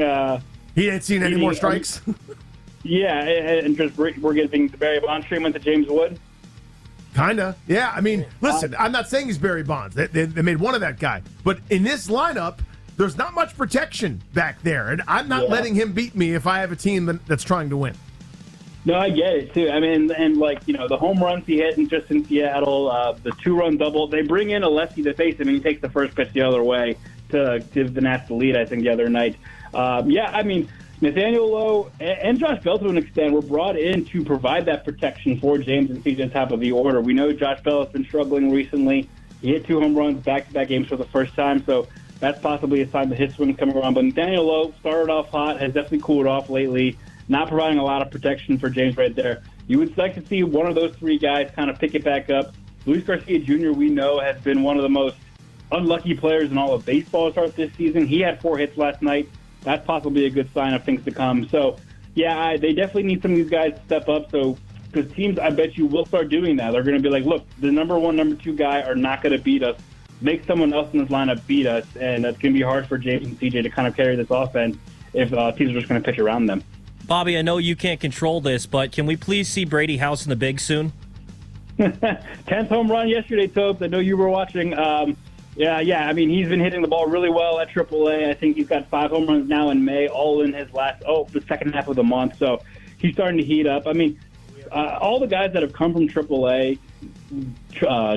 he ain't seen any more strikes? Yeah, and just we're giving the Barry Bonds treatment to James Wood? Kind of. Yeah, I mean, listen, I'm not saying he's Barry Bonds. They made one of that guy. But in this lineup, there's not much protection back there. And I'm not letting him beat me if I have a team that's trying to win. No, I get it, too. I mean, and the home runs he hit just in Seattle, the 2-run double, they bring in a lefty to face him, and he takes the first pitch the other way to give the Nats the lead, I think, the other night. I mean, Nathaniel Lowe and Josh Bell, to an extent, were brought in to provide that protection for James and CJ top of the order. We know Josh Bell has been struggling recently. He hit 2 home runs back-to-back games for the first time, so that's possibly a sign that his swing is coming around. But Nathaniel Lowe started off hot, has definitely cooled off lately, not providing a lot of protection for James right there. You would like to see one of those 3 guys kind of pick it back up. Luis Garcia Jr., we know, has been one of the most unlucky players in all of baseball to start this season. He had 4 hits last night. That's possibly a good sign of things to come. So, yeah, they definitely need some of these guys to step up. So, because teams, I bet you, will start doing that. They're going to be like, look, the number 1, number 2 guy are not going to beat us. Make someone else in this lineup beat us. And that's going to be hard for James and CJ to kind of carry this offense if teams are just going to pitch around them. Bobby, I know you can't control this, but can we please see Brady House in the big soon? 10th home run yesterday, Topes. I know you were watching. Yeah. I mean, he's been hitting the ball really well at AAA. I think he's got 5 home runs now in May, all in his the second half of the month. So he's starting to heat up. I mean, all the guys that have come from AAA,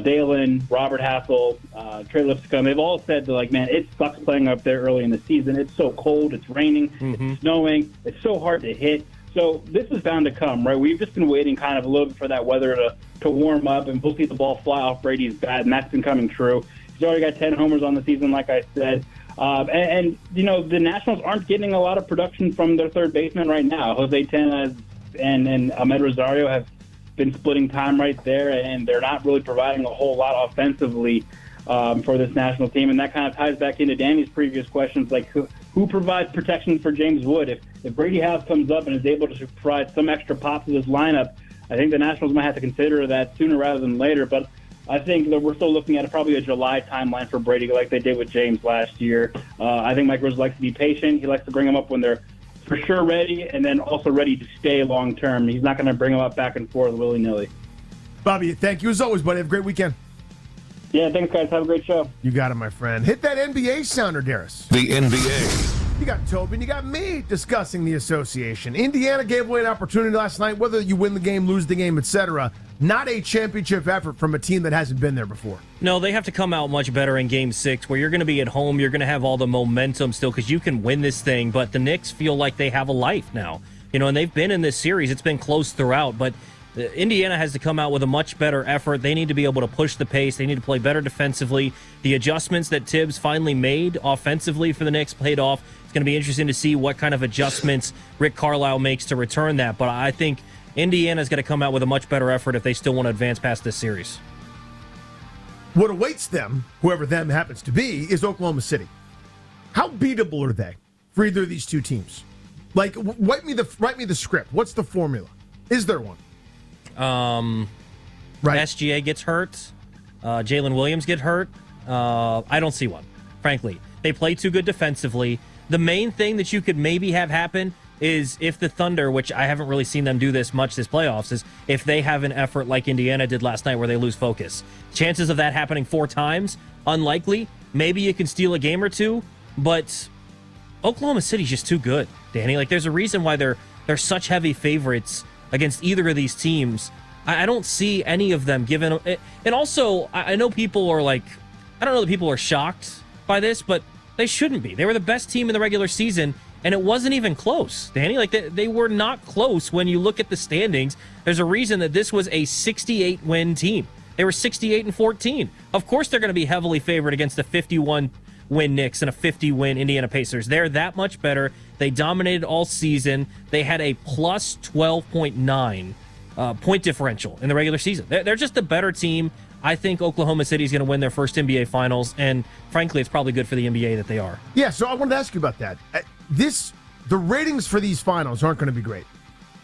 Dalen, Robert Hassel, Trey Lipscomb, they've all said that, man, it sucks playing up there early in the season. It's so cold, it's raining, it's snowing, it's so hard to hit. So this is bound to come, right? We've just been waiting kind of a little bit for that weather to warm up, and we'll see the ball fly off Brady's bat, and that's been coming true. He's already got 10 homers on the season, like I said. The Nationals aren't getting a lot of production from their third baseman right now. Jose Tenaz and Ahmed Rosario have been splitting time right there, and they're not really providing a whole lot offensively for this national team. And that kind of ties back into Danny's previous questions, like who provides protection for James Wood? If Brady House comes up and is able to provide some extra pop to this lineup, I think the Nationals might have to consider that sooner rather than later. But I think that we're still looking at probably a July timeline for Brady, like they did with James last year. I think Mike Rose likes to be patient. He likes to bring them up when they're for sure ready, and then also ready to stay long term. He's not going to bring them up back and forth willy-nilly. Bobby, thank you as always, buddy. Have a great weekend. Yeah, thanks, guys. Have a great show. You got it, my friend. Hit that NBA sounder, Darius. The NBA. You got Toby and you got me discussing the association. Indiana gave away an opportunity last night, whether you win the game, lose the game, etc. Not a championship effort from a team that hasn't been there before. No, they have to come out much better in Game 6, where you're going to be at home. You're going to have all the momentum still because you can win this thing, but the Knicks feel like they have a life now. And they've been in this series. It's been close throughout, but Indiana has to come out with a much better effort. They need to be able to push the pace. They need to play better defensively. The adjustments that Tibbs finally made offensively for the Knicks paid off. It's going to be interesting to see what kind of adjustments Rick Carlisle makes to return that. But I think Indiana's going to come out with a much better effort if they still want to advance past this series. What awaits them, whoever them happens to be, is Oklahoma City. How beatable are they for either of these two teams? Like, write me the script. What's the formula? Is there one? Right. SGA gets hurt. Jalen Williams get hurt. I don't see one, frankly. They play too good defensively. The main thing that you could maybe have happen is if the Thunder, which I haven't really seen them do this much this playoffs, is if they have an effort like Indiana did last night where they lose focus. Chances of that happening 4 times, unlikely. Maybe you can steal a game or two, but Oklahoma City's just too good, Danny. Like, there's a reason why they're such heavy favorites against either of these teams. I don't see any of them given. And also, I know people are like, I don't know that people are shocked by this, but they shouldn't be. They were the best team in the regular season, and it wasn't even close, Danny. Like, they were not close when you look at the standings. There's a reason that this was a 68-win team. They were 68-14. Of course they're going to be heavily favored against a 51-win Knicks and a 50-win Indiana Pacers. They're that much better. They dominated all season. They had a plus 12.9 point differential in the regular season. They're just a better team. I think Oklahoma City is going to win their first NBA Finals, and frankly, it's probably good for the NBA that they are. Yeah, so I wanted to ask you about that. The ratings for these finals aren't going to be great.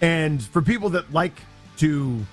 And for people that like to,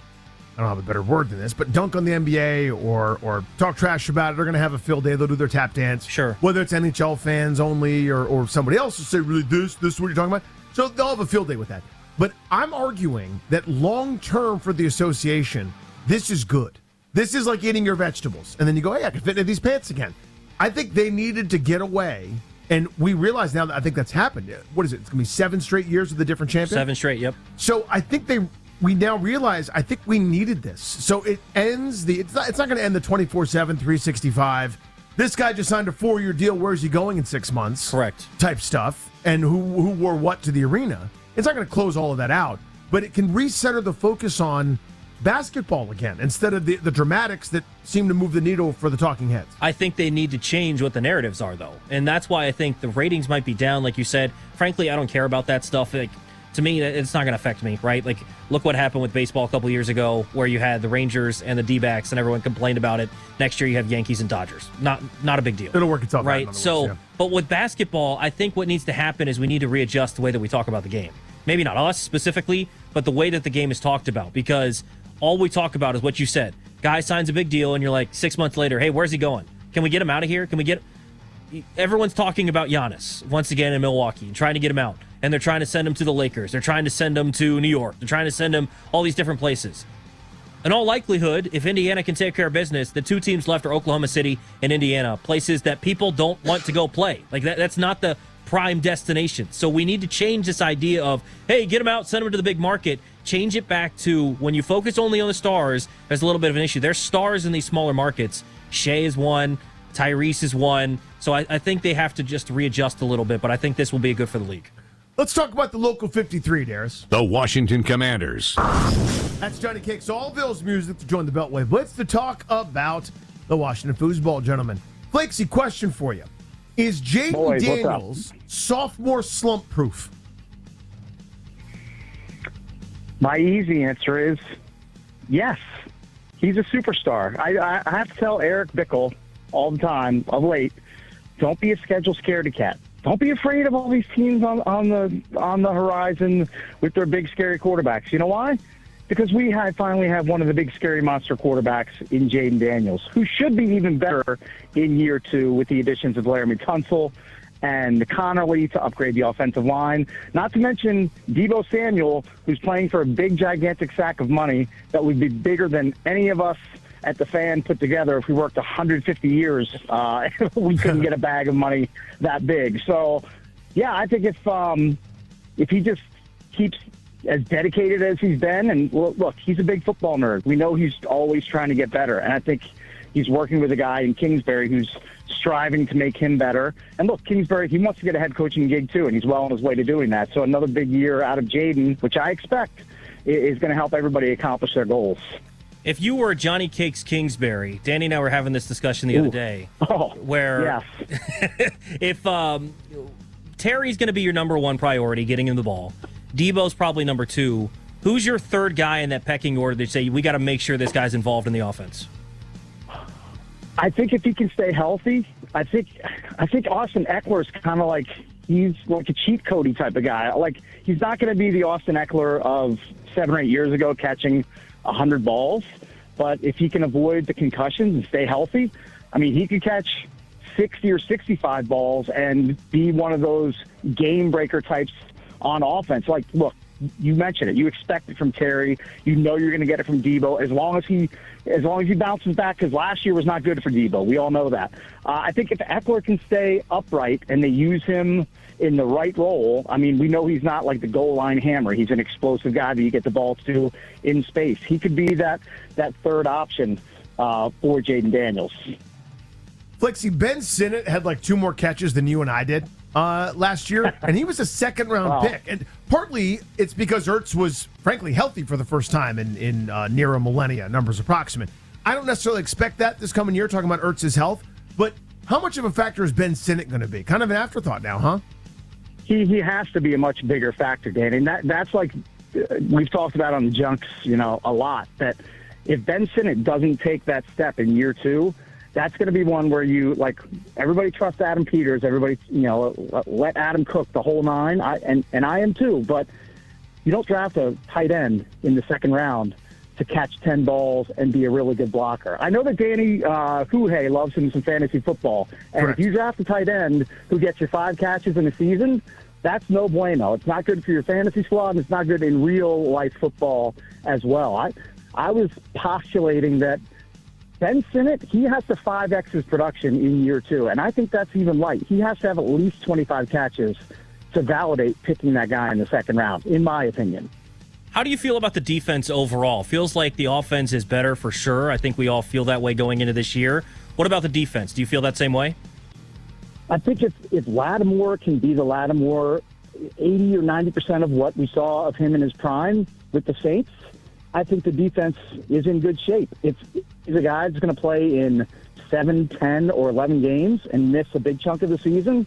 I don't have a better word than this, but dunk on the NBA or talk trash about it, they're going to have a field day. They'll do their tap dance. Sure. Whether it's NHL fans only or somebody else will say, really, this is what you're talking about. So they'll have a field day with that. But I'm arguing that long-term for the association, this is good. This is like eating your vegetables. And then you go, hey, I can fit into these pants again. I think they needed to get away. And we realize now that I think that's happened. What is it? It's going to be 7 straight years with a different champion? 7 straight, yep. So I think we now realize, I think we needed this. So it ends it's not going to end the 24/7, 365. This guy just signed a 4-year deal. Where's he going in 6 months? Correct. Type stuff. And who wore what to the arena. It's not going to close all of that out. But it can recenter the focus on basketball again instead of the dramatics that seem to move the needle for the talking heads. I think they need to change what the narratives are, though. And that's why I think the ratings might be down, like you said. Frankly, I don't care about that stuff. Like, to me, it's not going to affect me, right? Like, look what happened with baseball a couple years ago where you had the Rangers and the D-backs and everyone complained about it. Next year you have Yankees and Dodgers. Not a big deal. It'll work itself out. Right? So, yeah. But with basketball, I think what needs to happen is we need to readjust the way that we talk about the game. Maybe not us specifically, but the way that the game is talked about, because all we talk about is what you said. Guy signs a big deal, and you're like 6 months later, hey, where's he going? Can we get him out of here? Everyone's talking about Giannis once again in Milwaukee and trying to get him out. And they're trying to send him to the Lakers. They're trying to send him to New York. They're trying to send him all these different places. In all likelihood, if Indiana can take care of business, the 2 teams left are Oklahoma City and Indiana, places that people don't want to go play. Like, that's not the prime destination. So we need to change this idea of, hey, get them out, send them to the big market. Change it back to when you focus only on the stars, there's a little bit of an issue. There's stars in these smaller markets. Shea is one. Tyrese is one. So I think they have to just readjust a little bit, but I think this will be good for the league. Let's talk about the local 53, Darius. The Washington Commanders. That's Johnny Cakes Allville's music to join the Beltway Blitz to talk about the Washington foosball, gentlemen. Flakesy, question for you. Is Jaden Daniels sophomore slump proof? My easy answer is yes. He's a superstar. I have to tell Eric Bickle all the time of late, don't be a schedule scaredy cat. Don't be afraid of all these teams on the horizon with their big scary quarterbacks. You know why? Because we finally have one of the big scary monster quarterbacks in Jaden Daniels, who should be even better in year 2 with the additions of Laramie Tunsil and Connerly to upgrade the offensive line. Not to mention Deebo Samuel, who's playing for a big, gigantic sack of money that would be bigger than any of us at the Fan put together if we worked 150 years. We couldn't get a bag of money that big. So, yeah, I think if he just keeps as dedicated as he's been, and look, he's a big football nerd. We know he's always trying to get better, and I think he's working with a guy in Kingsbury who's striving to make him better. And look, Kingsbury, he wants to get a head coaching gig too, and he's well on his way to doing that. So another big year out of Jaden, which I expect is going to help everybody accomplish their goals. If you were Johnny Cakes Kingsbury, Danny and I were having this discussion the other day, where if Terry's going to be your number one priority, getting him the ball, Debo's probably number 2, who's your third guy in that pecking order that say, we got to make sure this guy's involved in the offense? I think if he can stay healthy, I think Austin Eckler's kind of like, he's like a cheat codey type of guy. Like, he's not going to be the Austin Eckler of 7 or 8 years ago catching 100 balls, but if he can avoid the concussions and stay healthy, I mean, he could catch 60 or 65 balls and be one of those game breaker types on offense. Like, look, you mentioned it. You expect it from Terry. You know you're going to get it from Debo as long as he bounces back, because last year was not good for Debo. We all know that. I think if Eckler can stay upright and they use him in the right role, I mean, we know he's not like the goal line hammer. He's an explosive guy that you get the ball to in space. He could be that third option for Jaden Daniels. Flexi, Ben Sinnott had like 2 more catches than you and I did last year, and he was a second-round pick. And partly it's because Ertz was, frankly, healthy for the first time in near a millennia, numbers approximate. I don't necessarily expect that this coming year, talking about Ertz's health, but how much of a factor is Ben Sinnott going to be? Kind of an afterthought now, huh? He has to be a much bigger factor, Dan. And that's like we've talked about on the Junks, a lot, that if Ben Sinnott doesn't take that step in year 2, that's going to be one where everybody trusts Adam Peters. Everybody, let Adam cook the whole 9. I am too. But you don't draft a tight end in the second round to catch 10 balls and be a really good blocker. I know that Danny Huhay loves him some fantasy football. And Correct. If you draft a tight end who gets you 5 catches in a season, that's no bueno. It's not good for your fantasy squad, and it's not good in real life football as well. I was postulating that Ben Sinnott, he has to 5X his production in year 2, and I think that's even light. He has to have at least 25 catches to validate picking that guy in the second round, in my opinion. How do you feel about the defense overall? Feels like the offense is better for sure. I think we all feel that way going into this year. What about the defense? Do you feel that same way? I think if Lattimore can be the Lattimore 80 or 90% of what we saw of him in his prime with the Saints, I think the defense is in good shape. If he's a guy that's going to play in 7, 10, or 11 games and miss a big chunk of the season,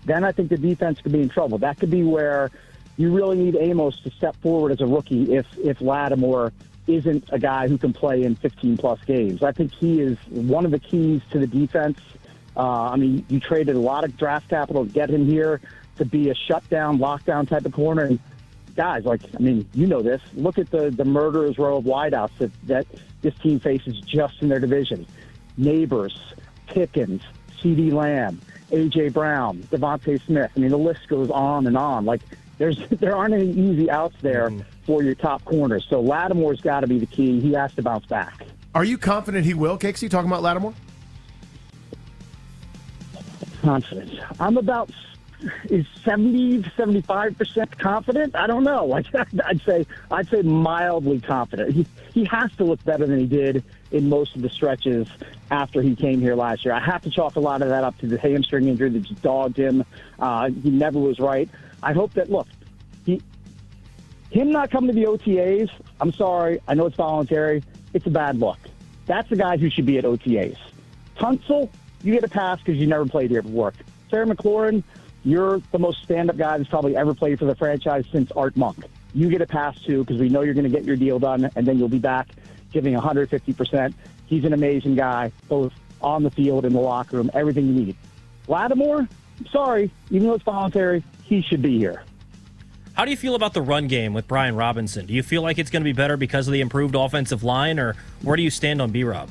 then I think the defense could be in trouble. That could be where you really need Amos to step forward as a rookie if Lattimore isn't a guy who can play in 15-plus games. I think he is one of the keys to the defense. You traded a lot of draft capital to get him here to be a shutdown, lockdown type of corner. And guys, you know this. Look at the murderer's row of wideouts that this team faces just in their division. Neighbors, Pickens, CeeDee Lamb, A.J. Brown, Devontae Smith. The list goes on and on. There aren't any easy outs there for your top corners. So Lattimore's got to be the key. He has to bounce back. Are you confident he will, Cakesy, talking about Lattimore? Confident. I'm about 70 to 75% confident. I don't know. I'd say mildly confident. He has to look better than he did in most of the stretches after he came here last year. I have to chalk a lot of that up to the hamstring injury that just dogged him. He never was right. I hope that, him not coming to the OTAs, I'm sorry, I know it's voluntary, it's a bad look. That's the guy who should be at OTAs. Tunsil, you get a pass because you never played here before. Sarah McLaurin, you're the most stand-up guy that's probably ever played for the franchise since Art Monk. You get a pass, too, because we know you're going to get your deal done, and then you'll be back giving 150%. He's an amazing guy, both on the field, in the locker room, everything you need. Lattimore, sorry, even though it's voluntary, he should be here. How do you feel about the run game with Brian Robinson? Do you feel like it's going to be better because of the improved offensive line, or where do you stand on B-Rob?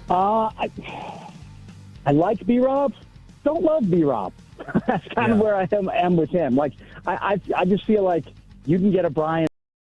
I like B-Rob. Don't love B-Rob. That's kind of where I am with him. Like I just feel like you can get a Brian